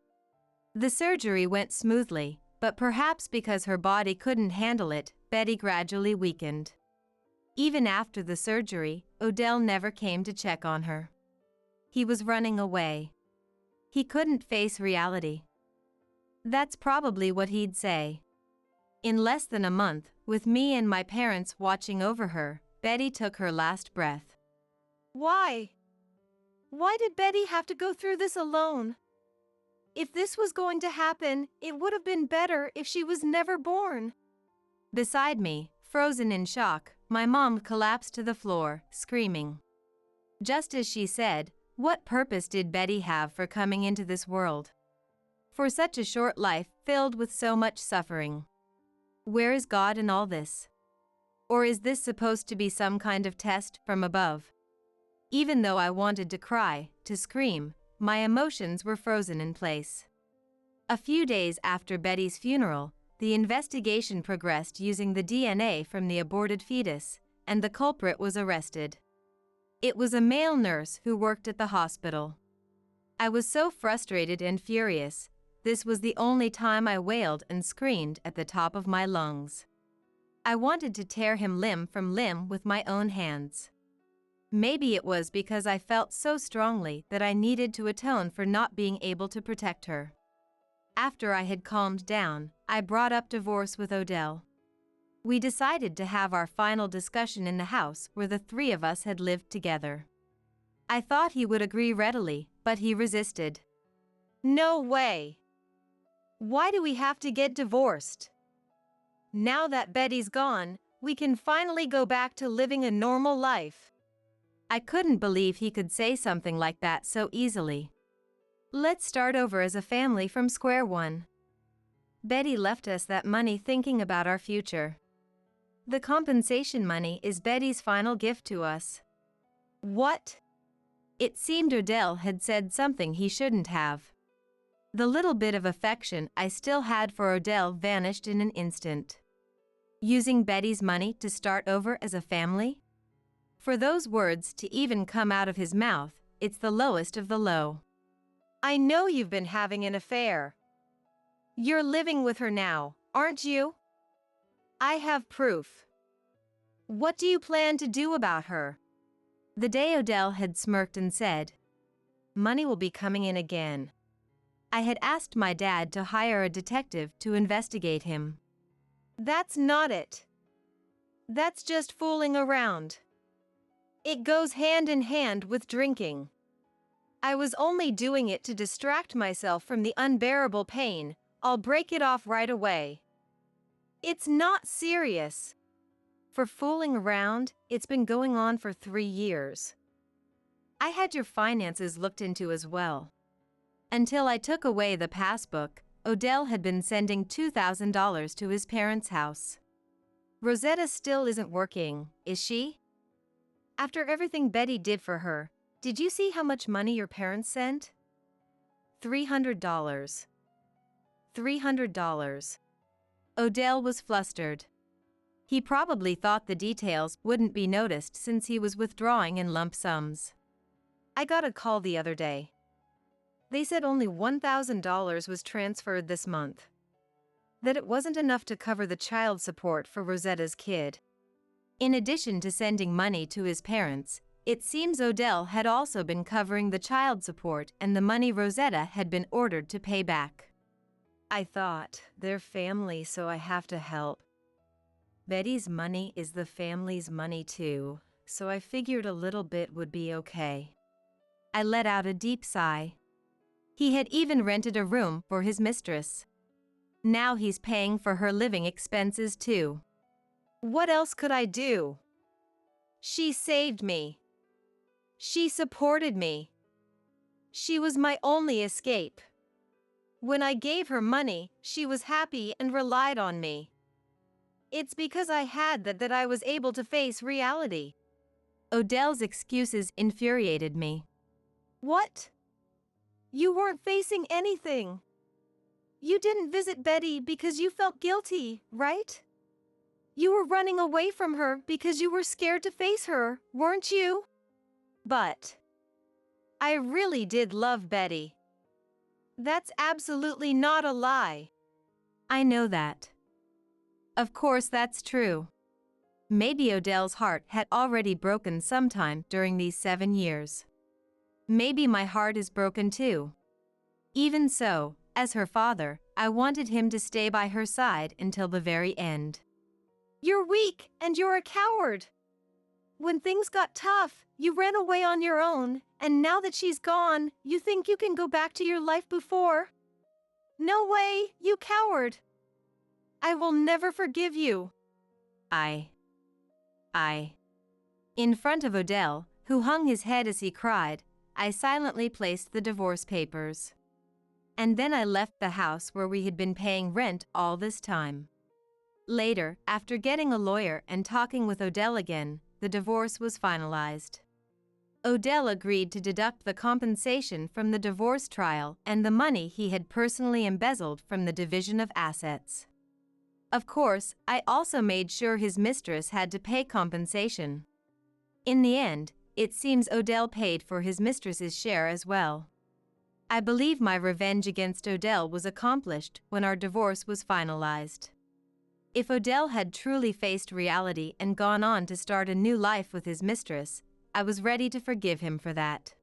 The surgery went smoothly, but perhaps because her body couldn't handle it, Betty gradually weakened. Even after the surgery, Odell never came to check on her. He was running away. He couldn't face reality. That's probably what he'd say. In less than a month, with me and my parents watching over her, Betty took her last breath. Why? Why did Betty have to go through this alone? If this was going to happen, it would have been better if she was never born. Beside me, frozen in shock, My mom collapsed to the floor, screaming. Just as she said, what purpose did Betty have for coming into this world? For such a short life filled with so much suffering. Where is God in all this? Or is this supposed to be some kind of test from above? Even though I wanted to cry, to scream, my emotions were frozen in place. A few days after Betty's funeral, the investigation progressed using the DNA from the aborted fetus, and the culprit was arrested. It was a male nurse who worked at the hospital. I was so frustrated and furious. This was the only time I wailed and screamed at the top of my lungs. I wanted to tear him limb from limb with my own hands. Maybe it was because I felt so strongly that I needed to atone for not being able to protect her. After I had calmed down, I brought up divorce with Odell. We decided to have our final discussion in the house where the three of us had lived together. I thought he would agree readily, but he resisted. No way! Why do we have to get divorced? Now that Betty's gone, we can finally go back to living a normal life. I couldn't believe he could say something like that so easily. Let's start over as a family from square one. Betty left us that money thinking about our future. The compensation money is Betty's final gift to us. What? It seemed Odell had said something he shouldn't have. The little bit of affection I still had for Odell vanished in an instant. Using Betty's money to start over as a family? For those words to even come out of his mouth, it's the lowest of the low. I know you've been having an affair. You're living with her now, aren't you? I have proof. What do you plan to do about her? The day Odell had smirked and said, "Money will be coming in again." I had asked my dad to hire a detective to investigate him. That's not it. That's just fooling around. It goes hand in hand with drinking. I was only doing it to distract myself from the unbearable pain. I'll break it off right away. It's not serious. For fooling around, it's been going on for 3 years. I had your finances looked into as well. Until I took away the passbook, Odell had been sending $2,000 to his parents' house. Rosetta still isn't working, is she? After everything Betty did for her, did you see how much money your parents sent? $300. $300. Odell was flustered. He probably thought the details wouldn't be noticed since he was withdrawing in lump sums. I got a call the other day. They said only $1,000 was transferred this month. That it wasn't enough to cover the child support for Rosetta's kid. In addition to sending money to his parents, it seems Odell had also been covering the child support and the money Rosetta had been ordered to pay back. I thought, they're family, so I have to help. Betty's money is the family's money too, so I figured a little bit would be okay. I let out a deep sigh. He had even rented a room for his mistress. Now he's paying for her living expenses too. What else could I do? She saved me. She supported me. She was my only escape. When I gave her money, she was happy and relied on me. It's because I had that I was able to face reality. Odell's excuses infuriated me. What? You weren't facing anything. You didn't visit Betty because you felt guilty, right? You were running away from her because you were scared to face her, weren't you? But I really did love Betty. That's absolutely not a lie. I know that. Of course that's true. Maybe Odell's heart had already broken sometime during these 7 years. Maybe my heart is broken too. Even so, as her father, I wanted him to stay by her side until the very end. You're weak and you're a coward. When things got tough, you ran away on your own, and now that she's gone, you think you can go back to your life before? No way, you coward. I will never forgive you. In front of Odell, who hung his head as he cried, I silently placed the divorce papers. And then I left the house where we had been paying rent all this time. Later, after getting a lawyer and talking with Odell again, the divorce was finalized. Odell agreed to deduct the compensation from the divorce trial and the money he had personally embezzled from the division of assets. Of course, I also made sure his mistress had to pay compensation. In the end, it seems Odell paid for his mistress's share as well. I believe my revenge against Odell was accomplished when our divorce was finalized. If Odell had truly faced reality and gone on to start a new life with his mistress, I was ready to forgive him for that.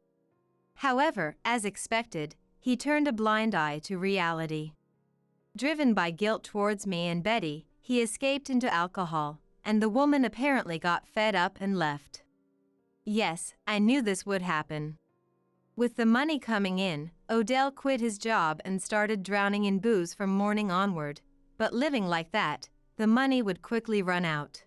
However, as expected, he turned a blind eye to reality. Driven by guilt towards me and Betty, he escaped into alcohol, and the woman apparently got fed up and left. Yes, I knew this would happen. With the money coming in, Odell quit his job and started drowning in booze from morning onward, but living like that, the money would quickly run out.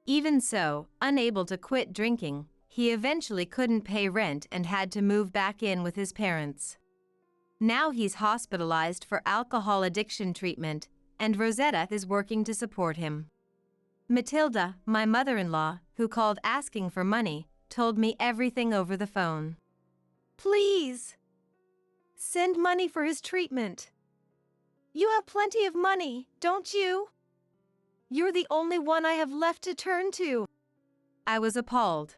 Even so, unable to quit drinking, he eventually couldn't pay rent and had to move back in with his parents. Now he's hospitalized for alcohol addiction treatment, and Rosetta is working to support him. Matilda, my mother-in-law, who called asking for money, told me everything over the phone. Please, send money for his treatment. You have plenty of money, don't you? You're the only one I have left to turn to. I was appalled.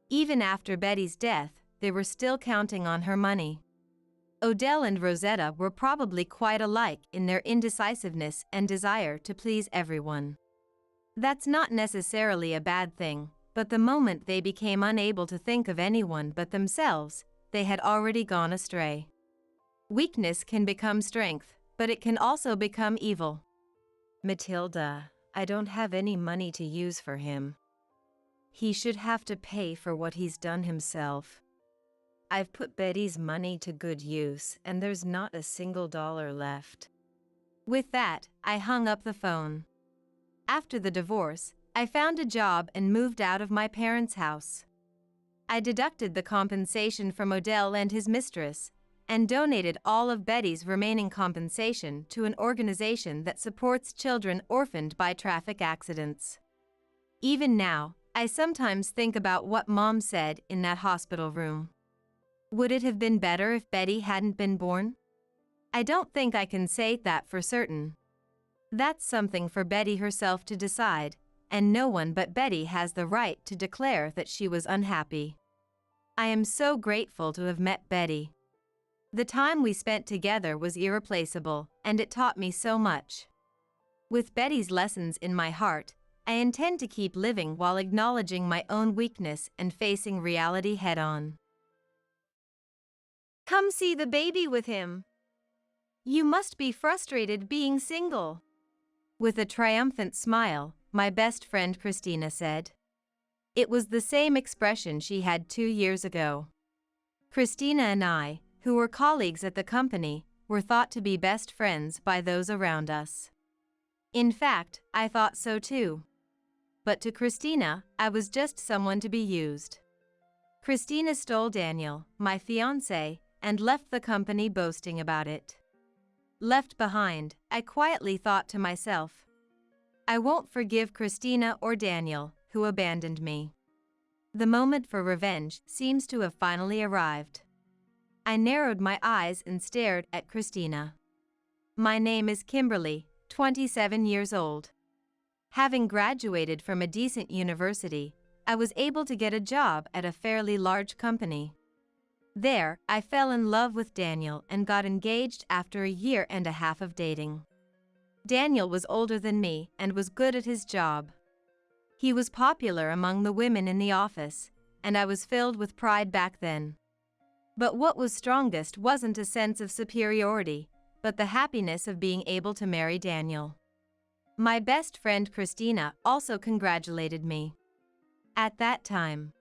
Even after Betty's death, they were still counting on her money. Odell and Rosetta were probably quite alike in their indecisiveness and desire to please everyone. That's not necessarily a bad thing, but the moment they became unable to think of anyone but themselves, they had already gone astray. Weakness can become strength, but it can also become evil. Matilda, I don't have any money to use for him. He should have to pay for what he's done himself. I've put Betty's money to good use, and there's not a single dollar left. With that, I hung up the phone. After the divorce, I found a job and moved out of my parents' house. I deducted the compensation from Odell and his mistress, and donated all of Betty's remaining compensation to an organization that supports children orphaned by traffic accidents. Even now, I sometimes think about what Mom said in that hospital room. Would it have been better if Betty hadn't been born? I don't think I can say that for certain. That's something for Betty herself to decide, and no one but Betty has the right to declare that she was unhappy. I am so grateful to have met Betty. The time we spent together was irreplaceable, and it taught me so much. With Betty's lessons in my heart, I intend to keep living while acknowledging my own weakness and facing reality head-on. Come see the baby with him. You must be frustrated being single. With a triumphant smile, my best friend Christina said. It was the same expression she had 2 years ago. Christina and I, who were colleagues at the company, were thought to be best friends by those around us. In fact, I thought so too. But to Christina, I was just someone to be used. Christina stole Daniel, my fiancé, and left the company boasting about it. Left behind, I quietly thought to myself, I won't forgive Christina or Daniel, who abandoned me. The moment for revenge seems to have finally arrived. I narrowed my eyes and stared at Christina. My name is Kimberly, 27 years old. Having graduated from a decent university, I was able to get a job at a fairly large company. There, I fell in love with Daniel and got engaged after 1.5 years of dating. Daniel was older than me and was good at his job. He was popular among the women in the office, and I was filled with pride back then. But what was strongest wasn't a sense of superiority, but the happiness of being able to marry Daniel. My best friend Christina also congratulated me. At that time,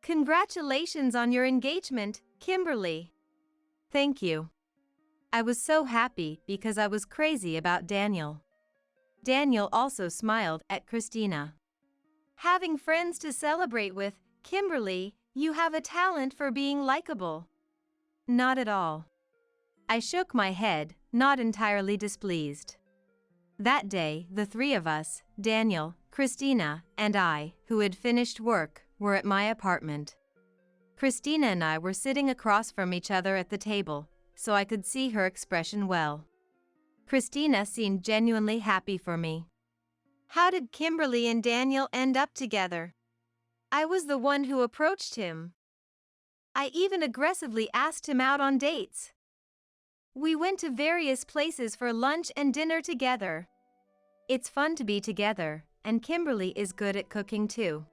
Congratulations on your engagement, Kimberly. Thank you. I was so happy because I was crazy about Daniel. Daniel also smiled at Christina. having friends to celebrate with. Kimberly, you have a talent for being likable. Not at all. I shook my head, not entirely displeased. That day, the three of us, Daniel, Christina, and I, who had finished work, were at my apartment. Christina and I were sitting across from each other at the table, so I could see her expression well. Christina seemed genuinely happy for me. How did Kimberly and Daniel end up together? I was the one who approached him. I even aggressively asked him out on dates. We went to various places for lunch and dinner together. It's fun to be together, and Kimberly is good at cooking too.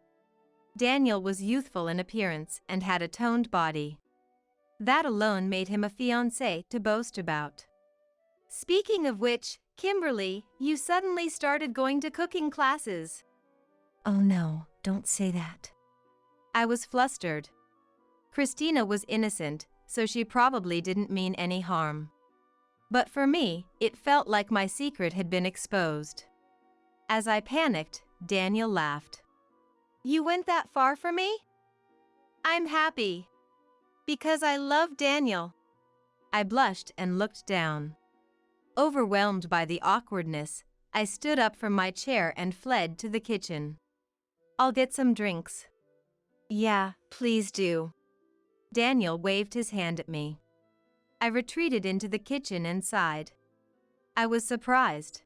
Daniel was youthful in appearance and had a toned body. That alone made him a fiancé to boast about. Speaking of which, Kimberly, you suddenly started going to cooking classes. Oh no, don't say that. I was flustered. Christina was innocent, so she probably didn't mean any harm. But for me, it felt like my secret had been exposed. As I panicked, Daniel laughed. You went that far for me? I'm happy. Because I love Daniel. I blushed and looked down. Overwhelmed by the awkwardness, I stood up from my chair and fled to the kitchen. I'll get some drinks. Yeah, please do. Daniel waved his hand at me. I retreated into the kitchen and sighed. I was surprised.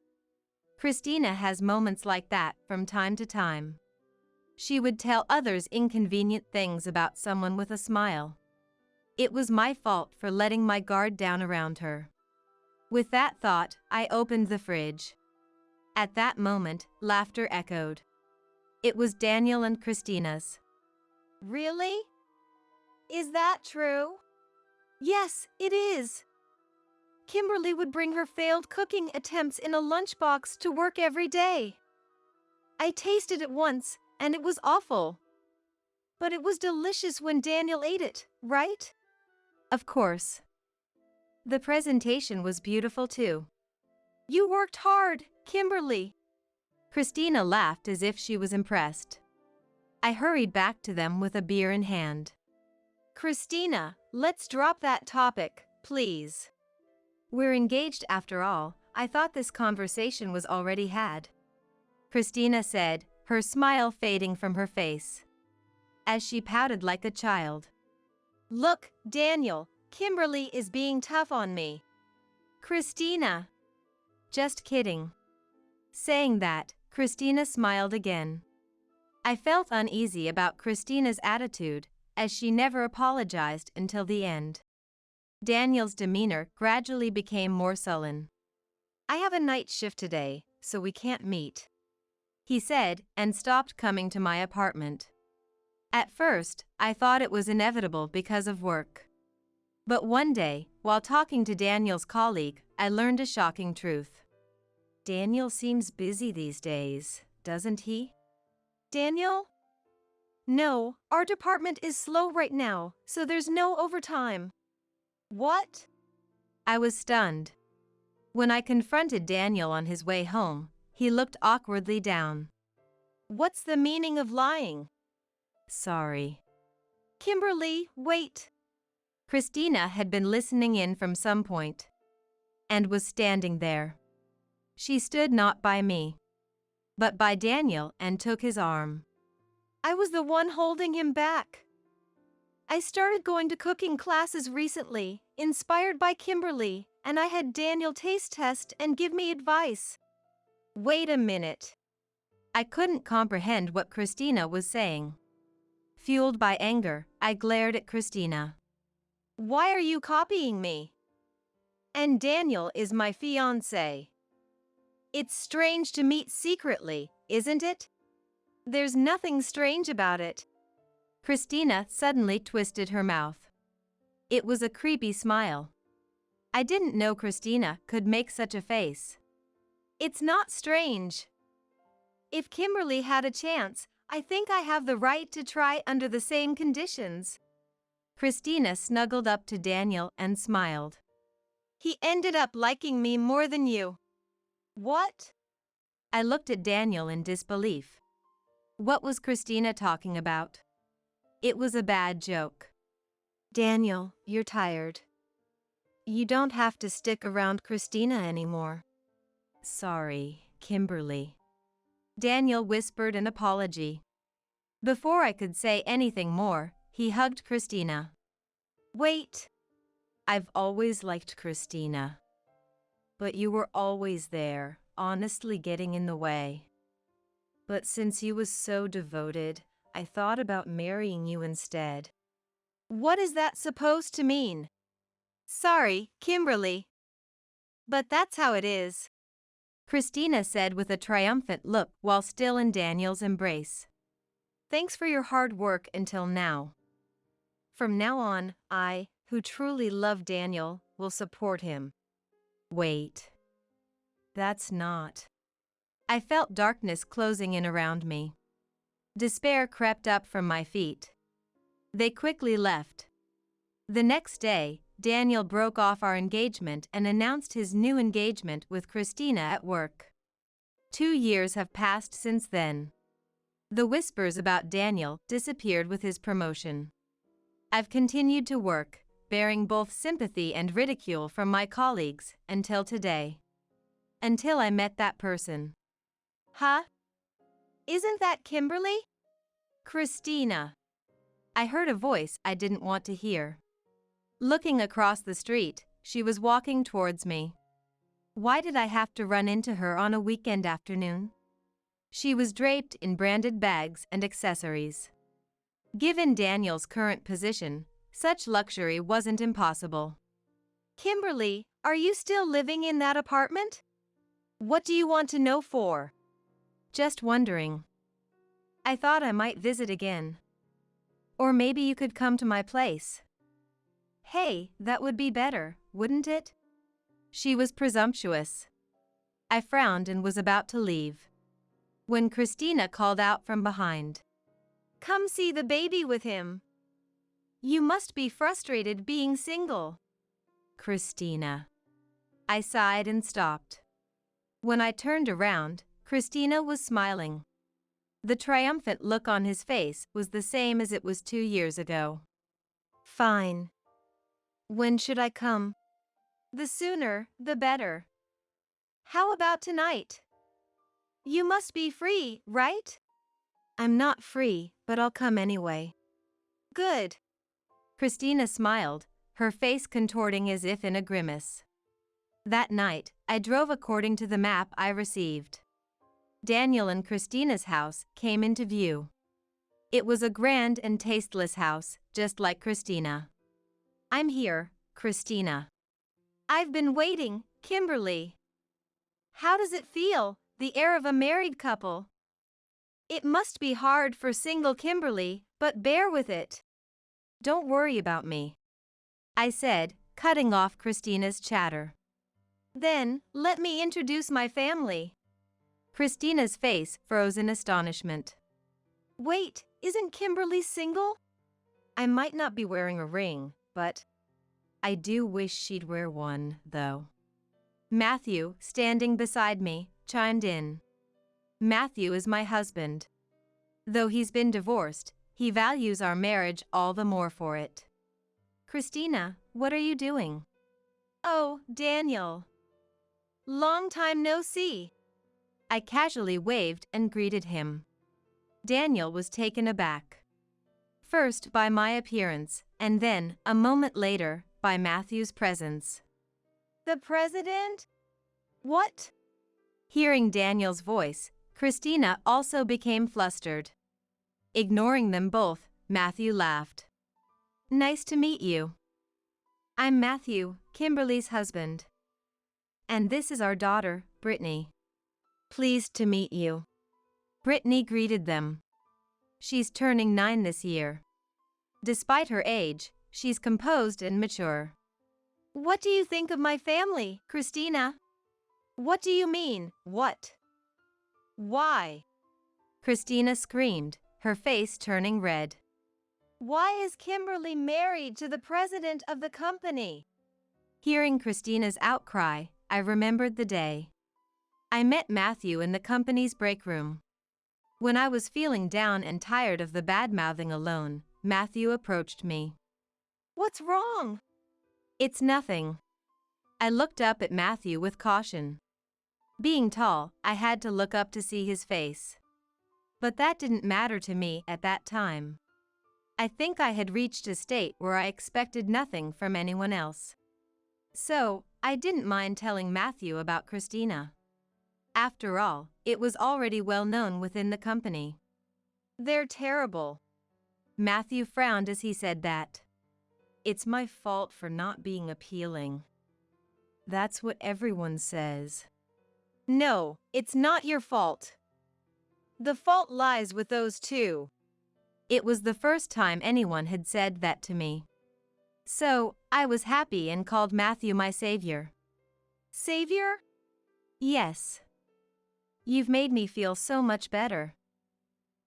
Christina has moments like that from time to time. She would tell others inconvenient things about someone with a smile. It was my fault for letting my guard down around her. With that thought, I opened the fridge. At that moment, laughter echoed. It was Daniel and Christina's. Really? Is that true? Yes, it is. Kimberly would bring her failed cooking attempts in a lunchbox to work every day. I tasted it once, and it was awful. But it was delicious when Daniel ate it, right? Of course. The presentation was beautiful too. You worked hard, Kimberly. Christina laughed as if she was impressed. I hurried back to them with a beer in hand. Christina, let's drop that topic, please. We're engaged after all. I thought this conversation was already had. Christina said, her smile fading from her face. As she pouted like a child. Look, Daniel, Kimberly is being tough on me. Christina. Just kidding. Saying that, Christina smiled again. I felt uneasy about Christina's attitude, as she never apologized until the end. Daniel's demeanor gradually became more sullen. I have a night shift today, so we can't meet, he said, and stopped coming to my apartment. At first, I thought it was inevitable because of work. But one day, while talking to Daniel's colleague, I learned a shocking truth. Daniel seems busy these days, doesn't he? Daniel? No, our department is slow right now, so there's no overtime. What? I was stunned. When I confronted Daniel on his way home, he looked awkwardly down. What's the meaning of lying? Sorry. Kimberly, wait. Christina had been listening in from some point, and was standing there. She stood not by me, but by Daniel, and took his arm. I was the one holding him back. I started going to cooking classes recently, inspired by Kimberly, and I had Daniel taste test and give me advice. Wait a minute. I couldn't comprehend what Christina was saying. Fueled by anger, I glared at Christina. Why are you copying me? And Daniel is my fiancé. It's strange to meet secretly, isn't it? There's nothing strange about it. Christina suddenly twisted her mouth. It was a creepy smile. I didn't know Christina could make such a face. It's not strange. If Kimberly had a chance, I think I have the right to try under the same conditions. Christina snuggled up to Daniel and smiled. He ended up liking me more than you. What? I looked at Daniel in disbelief. What was Christina talking about? It was a bad joke. Daniel, you're tired. You don't have to stick around Christina anymore. Sorry, Kimberly. Daniel whispered an apology. Before I could say anything more, he hugged Christina. Wait. I've always liked Christina. But you were always there, honestly getting in the way. But since you was so devoted, I thought about marrying you instead. What is that supposed to mean? Sorry, Kimberly. But that's how it is. Christina said with a triumphant look while still in Daniel's embrace. Thanks for your hard work until now. From now on, I, who truly love Daniel, will support him. Wait. That's not. I felt darkness closing in around me. Despair crept up from my feet. They quickly left. The next day, Daniel broke off our engagement and announced his new engagement with Christina at work. 2 years have passed since then. The whispers about Daniel disappeared with his promotion. I've continued to work, bearing both sympathy and ridicule from my colleagues, until today. Until I met that person. Huh? Isn't that Kimberly? Christina. I heard a voice I didn't want to hear. Looking across the street, she was walking towards me. Why did I have to run into her on a weekend afternoon? She was draped in branded bags and accessories. Given Daniel's current position, such luxury wasn't impossible. Kimberly, are you still living in that apartment? What do you want to know for? Just wondering. I thought I might visit again. Or maybe you could come to my place. Hey, that would be better, wouldn't it? She was presumptuous. I frowned and was about to leave, when Christina called out from behind. Come see the baby with him. You must be frustrated being single. Christina. I sighed and stopped. When I turned around, Christina was smiling. The triumphant look on his face was the same as it was 2 years ago. Fine. When should I come? The sooner, the better. How about tonight? You must be free, right? I'm not free, but I'll come anyway. Good. Christina smiled, her face contorting as if in a grimace. That night, I drove according to the map I received. Daniel and Christina's house came into view. It was a grand and tasteless house, just like Christina. I'm here, Christina. I've been waiting, Kimberly. How does it feel, the air of a married couple? It must be hard for single Kimberly, but bear with it. Don't worry about me, I said, cutting off Christina's chatter. Then, let me introduce my family. Christina's face froze in astonishment. Wait, isn't Kimberly single? I might not be wearing a ring, but I do wish she'd wear one, though. Matthew, standing beside me, chimed in. Matthew is my husband. Though he's been divorced, he values our marriage all the more for it. Christina, what are you doing? Oh, Daniel. Long time no see. I casually waved and greeted him. Daniel was taken aback. First by my appearance, and then, a moment later, by Matthew's presence. The president? What? Hearing Daniel's voice, Christina also became flustered. Ignoring them both, Matthew laughed. Nice to meet you. I'm Matthew, Kimberly's husband. And this is our daughter, Brittany. Pleased to meet you. Brittany greeted them. She's turning 9 this year. Despite her age, she's composed and mature. What do you think of my family, Christina? What do you mean, what? Why? Christina screamed, her face turning red. Why is Kimberly married to the president of the company? Hearing Christina's outcry, I remembered the day I met Matthew in the company's break room. When I was feeling down and tired of the bad-mouthing alone, Matthew approached me. What's wrong? It's nothing. I looked up at Matthew with caution. Being tall, I had to look up to see his face. But that didn't matter to me at that time. I think I had reached a state where I expected nothing from anyone else. So, I didn't mind telling Matthew about Christina. After all, it was already well known within the company. They're terrible. Matthew frowned as he said that. It's my fault for not being appealing. That's what everyone says. No, it's not your fault. The fault lies with those two. It was the first time anyone had said that to me. So, I was happy and called Matthew my savior. Savior? Yes. You've made me feel so much better.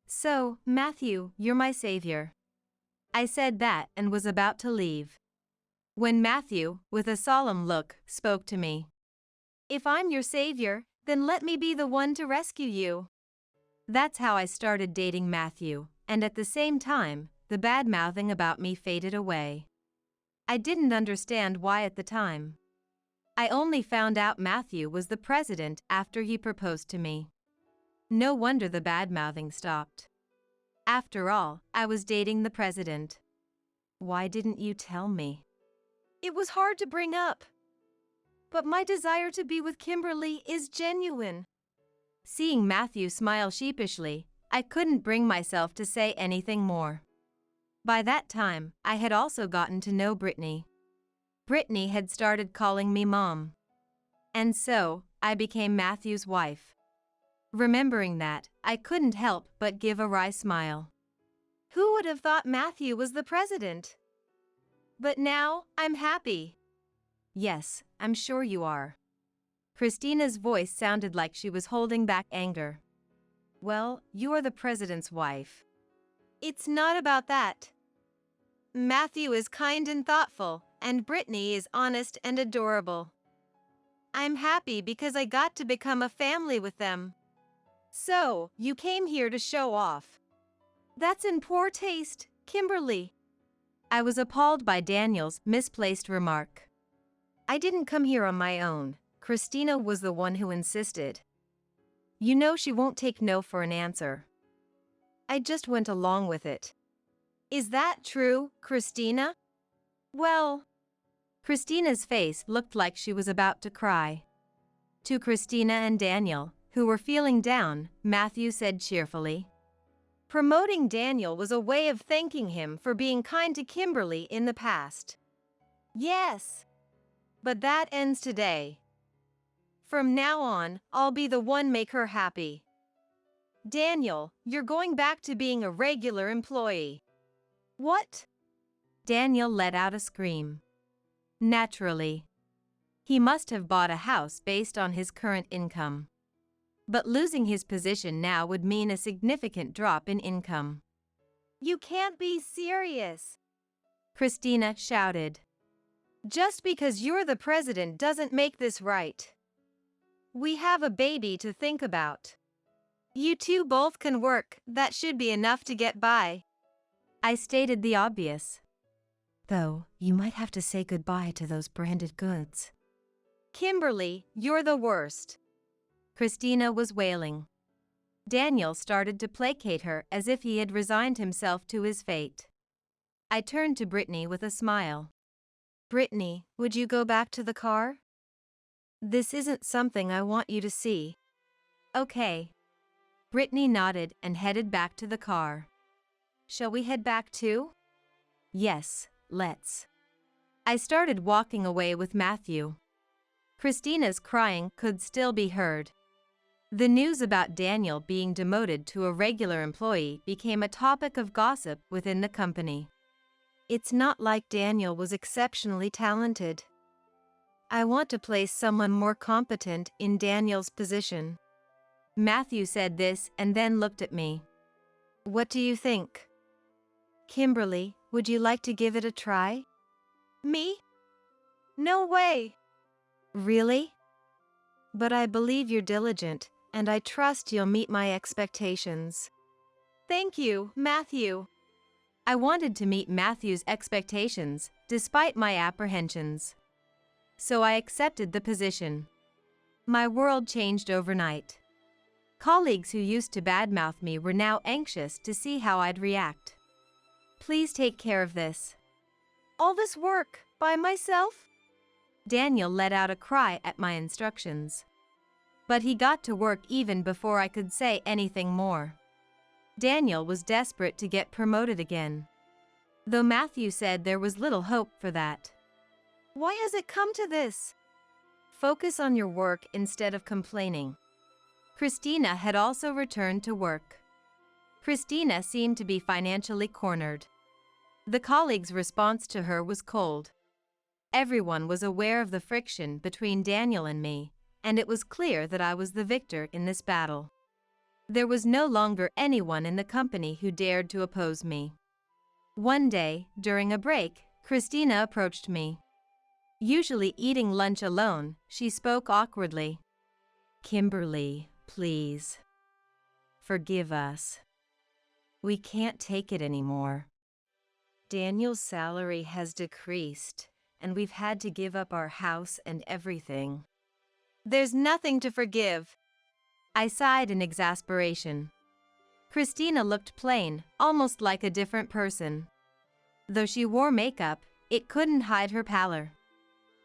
So, Matthew, you're my savior. I said that and was about to leave. When Matthew, with a solemn look, spoke to me. If I'm your savior, then let me be the one to rescue you. That's how I started dating Matthew, and at the same time, the bad-mouthing about me faded away. I didn't understand why at the time. I only found out Matthew was the president after he proposed to me. No wonder the bad-mouthing stopped. After all, I was dating the president. Why didn't you tell me? It was hard to bring up. But my desire to be with Kimberly is genuine. Seeing Matthew smile sheepishly, I couldn't bring myself to say anything more. By that time, I had also gotten to know Brittany. Brittany had started calling me Mom. And so, I became Matthew's wife. Remembering that, I couldn't help but give a wry smile. Who would have thought Matthew was the president? But now, I'm happy. Yes, I'm sure you are. Christina's voice sounded like she was holding back anger. Well, you are the president's wife. It's not about that. Matthew is kind and thoughtful, and Brittany is honest and adorable. I'm happy because I got to become a family with them. So, you came here to show off. That's in poor taste, Kimberly. I was appalled by Daniel's misplaced remark. I didn't come here on my own. Christina was the one who insisted. You know she won't take no for an answer. I just went along with it. Is that true, Christina? Well, Christina's face looked like she was about to cry. To Christina and Daniel, who were feeling down, Matthew said cheerfully, promoting Daniel was a way of thanking him for being kind to Kimberly in the past. Yes. But that ends today. From now on, I'll be the one make her happy. Daniel, you're going back to being a regular employee. What? Daniel let out a scream. Naturally. He must have bought a house based on his current income. But losing his position now would mean a significant drop in income. You can't be serious, Christina shouted. Just because you're the president doesn't make this right. We have a baby to think about. You two both can work, that should be enough to get by. I stated the obvious. Though, you might have to say goodbye to those branded goods. Kimberly, you're the worst. Christina was wailing. Daniel started to placate her as if he had resigned himself to his fate. I turned to Brittany with a smile. Brittany, would you go back to the car? This isn't something I want you to see. Okay. Brittany nodded and headed back to the car. Shall we head back too? Yes, let's. I started walking away with Matthew. Christina's crying could still be heard. The news about Daniel being demoted to a regular employee became a topic of gossip within the company. It's not like Daniel was exceptionally talented. I want to place someone more competent in Daniel's position. Matthew said this and then looked at me. What do you think? Kimberly, would you like to give it a try? Me? No way. Really? But I believe you're diligent, and I trust you'll meet my expectations. Thank you, Matthew. I wanted to meet Matthew's expectations, despite my apprehensions. So I accepted the position. My world changed overnight. Colleagues who used to badmouth me were now anxious to see how I'd react. Please take care of this. All this work, by myself? Daniel let out a cry at my instructions. But he got to work even before I could say anything more. Daniel was desperate to get promoted again, though Matthew said there was little hope for that. Why has it come to this? Focus on your work instead of complaining. Christina had also returned to work. Christina seemed to be financially cornered. The colleagues' response to her was cold. Everyone was aware of the friction between Daniel and me, and it was clear that I was the victor in this battle. There was no longer anyone in the company who dared to oppose me. One day, during a break, Christina approached me. Usually eating lunch alone, she spoke awkwardly. "Kimberly, please. Forgive us. We can't take it anymore. Daniel's salary has decreased, and we've had to give up our house and everything." There's nothing to forgive. I sighed in exasperation. Christina looked plain, almost like a different person. Though she wore makeup, it couldn't hide her pallor.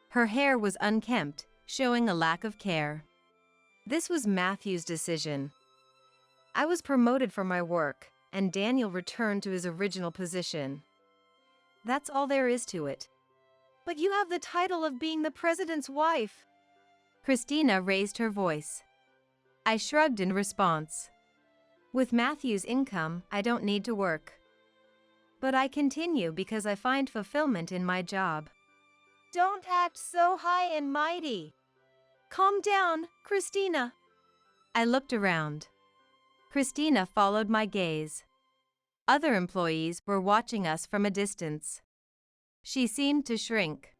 Her hair was unkempt, showing a lack of care. This was Matthew's decision. I was promoted for my work, and Daniel returned to his original position. That's all there is to it. But you have the title of being the president's wife. Christina raised her voice. I shrugged in response. With Matthew's income, I don't need to work. But I continue because I find fulfillment in my job. Don't act so high and mighty. Calm down, Christina. I looked around. Christina followed my gaze. Other employees were watching us from a distance. She seemed to shrink,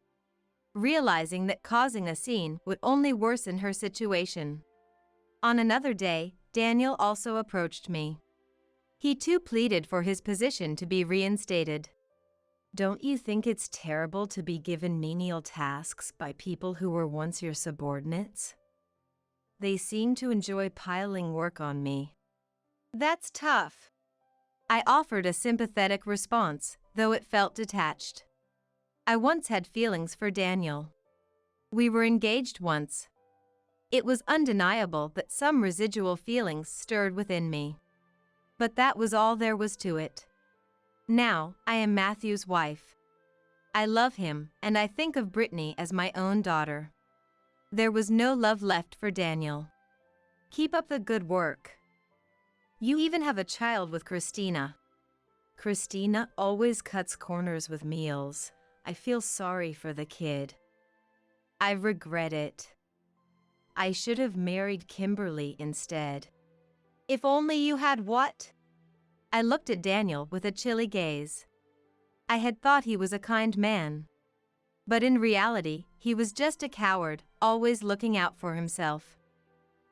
realizing that causing a scene would only worsen her situation. On another day, Daniel also approached me. He too pleaded for his position to be reinstated. Don't you think it's terrible to be given menial tasks by people who were once your subordinates? They seem to enjoy piling work on me. That's tough. I offered a sympathetic response, though it felt detached. I once had feelings for Daniel. We were engaged once. It was undeniable that some residual feelings stirred within me. But that was all there was to it. Now, I am Matthew's wife. I love him, and I think of Brittany as my own daughter. There was no love left for Daniel. Keep up the good work. You even have a child with Christina. Christina always cuts corners with meals. I feel sorry for the kid. I regret it. I should have married Kimberly instead. If only you had what? I looked at Daniel with a chilly gaze. I had thought he was a kind man. But in reality, he was just a coward, always looking out for himself.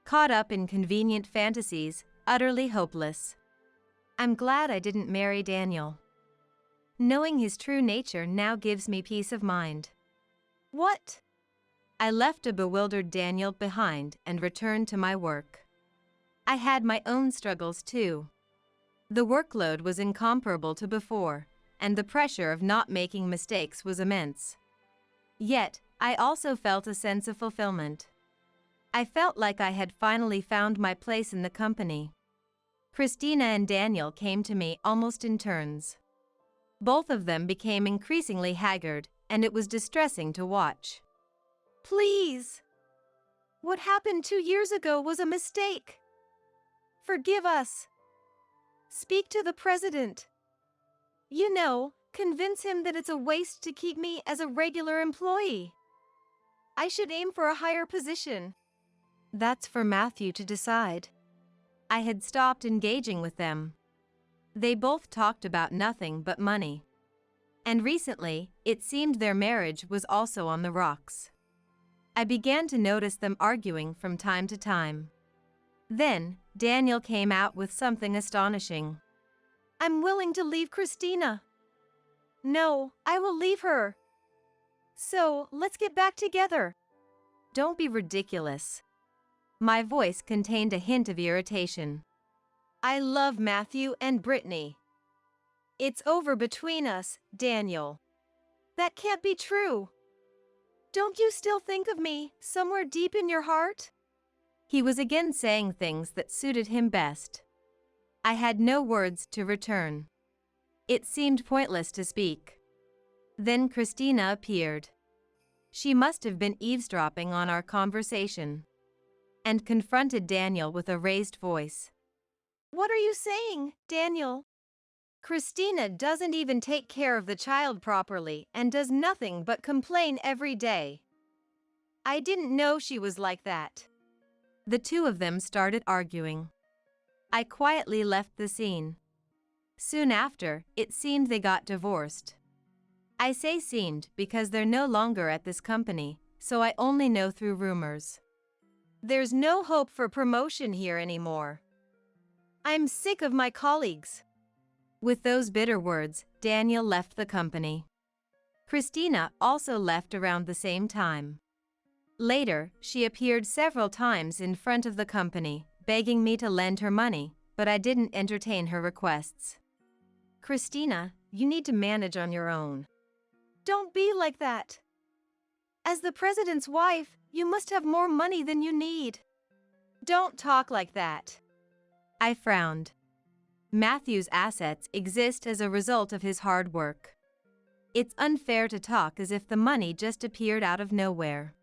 Caught up in convenient fantasies, utterly hopeless. I'm glad I didn't marry Daniel. Knowing his true nature now gives me peace of mind. What? I left a bewildered Daniel behind and returned to my work. I had my own struggles too. The workload was incomparable to before, and the pressure of not making mistakes was immense. Yet, I also felt a sense of fulfillment. I felt like I had finally found my place in the company. Christina and Daniel came to me almost in turns. Both of them became increasingly haggard, and it was distressing to watch. Please. What happened 2 years ago was a mistake. Forgive us. Speak to the president. You know, convince him that it's a waste to keep me as a regular employee. I should aim for a higher position. That's for Matthew to decide. I had stopped engaging with them. They both talked about nothing but money. And recently, it seemed their marriage was also on the rocks. I began to notice them arguing from time to time. Then, Daniel came out with something astonishing. I'm willing to leave Christina. No, I will leave her. So, let's get back together. Don't be ridiculous. My voice contained a hint of irritation. I love Matthew and Brittany. It's over between us, Daniel. That can't be true. Don't you still think of me, somewhere deep in your heart? He was again saying things that suited him best. I had no words to return. It seemed pointless to speak. Then Christina appeared. She must have been eavesdropping on our conversation, and confronted Daniel with a raised voice. What are you saying, Daniel? Christina doesn't even take care of the child properly and does nothing but complain every day. I didn't know she was like that. The two of them started arguing. I quietly left the scene. Soon after, it seemed they got divorced. I say seemed because they're no longer at this company, so I only know through rumors. There's no hope for promotion here anymore. I'm sick of my colleagues. With those bitter words, Daniel left the company. Christina also left around the same time. Later, she appeared several times in front of the company, begging me to lend her money, but I didn't entertain her requests. Christina, you need to manage on your own. Don't be like that. As the president's wife, you must have more money than you need. Don't talk like that. I frowned. Matthew's assets exist as a result of his hard work. It's unfair to talk as if the money just appeared out of nowhere.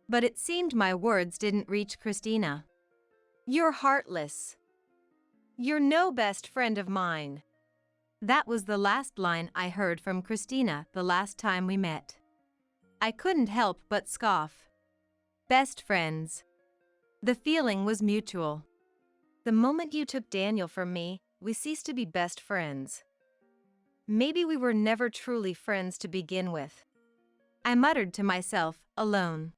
But it seemed my words didn't reach Christina. You're heartless. You're no best friend of mine. That was the last line I heard from Christina the last time we met. I couldn't help but scoff. Best friends. The feeling was mutual. The moment you took Daniel from me, we ceased to be best friends. Maybe we were never truly friends to begin with. I muttered to myself, alone.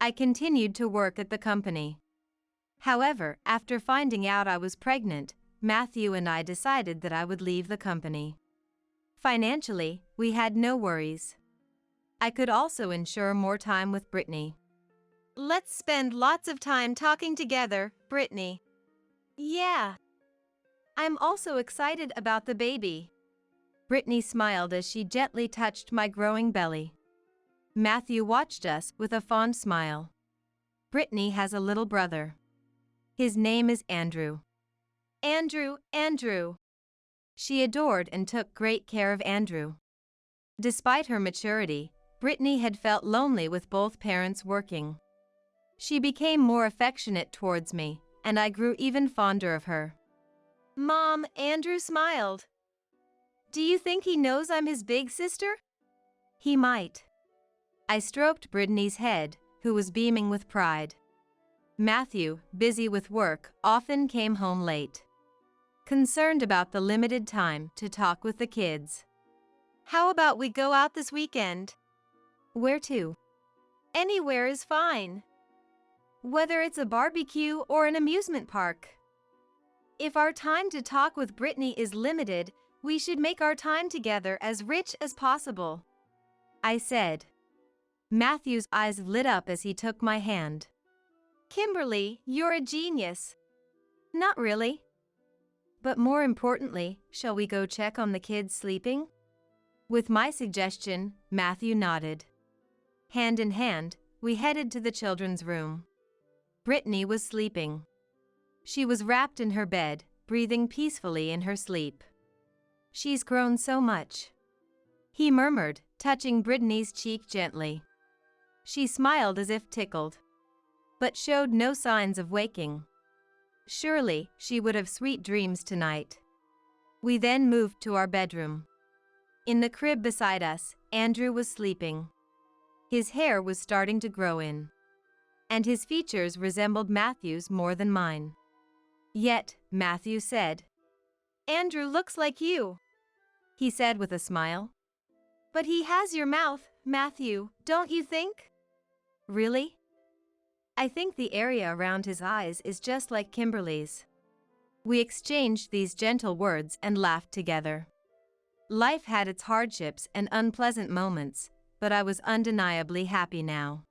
I continued to work at the company. However, after finding out I was pregnant, Matthew and I decided that I would leave the company. Financially, we had no worries. I could also ensure more time with Brittany. Let's spend lots of time talking together, Brittany. Yeah. I'm also excited about the baby. Brittany smiled as she gently touched my growing belly. Matthew watched us with a fond smile. Brittany has a little brother. His name is Andrew. Andrew. She adored and took great care of Andrew. Despite her maturity, Brittany had felt lonely with both parents working. She became more affectionate towards me, and I grew even fonder of her. Mom, Andrew smiled. Do you think he knows I'm his big sister? He might. I stroked Brittany's head, who was beaming with pride. Matthew, busy with work, often came home late. Concerned about the limited time to talk with the kids. How about we go out this weekend? Where to? Anywhere is fine. Whether it's a barbecue or an amusement park. If our time to talk with Brittany is limited, we should make our time together as rich as possible. I said. Matthew's eyes lit up as he took my hand. Kimberly, you're a genius. Not really. But more importantly, shall we go check on the kids sleeping? With my suggestion, Matthew nodded. Hand in hand, we headed to the children's room. Brittany was sleeping. She was wrapped in her bed, breathing peacefully in her sleep. She's grown so much. He murmured, touching Brittany's cheek gently. She smiled as if tickled, but showed no signs of waking. Surely, she would have sweet dreams tonight. We then moved to our bedroom. In the crib beside us, Andrew was sleeping. His hair was starting to grow in, and his features resembled Matthew's more than mine. Yet, Matthew said, Andrew looks like you, he said with a smile. But he has your mouth, Matthew, don't you think? Really? I think the area around his eyes is just like Kimberly's. We exchanged these gentle words and laughed together. Life had its hardships and unpleasant moments, but I was undeniably happy now.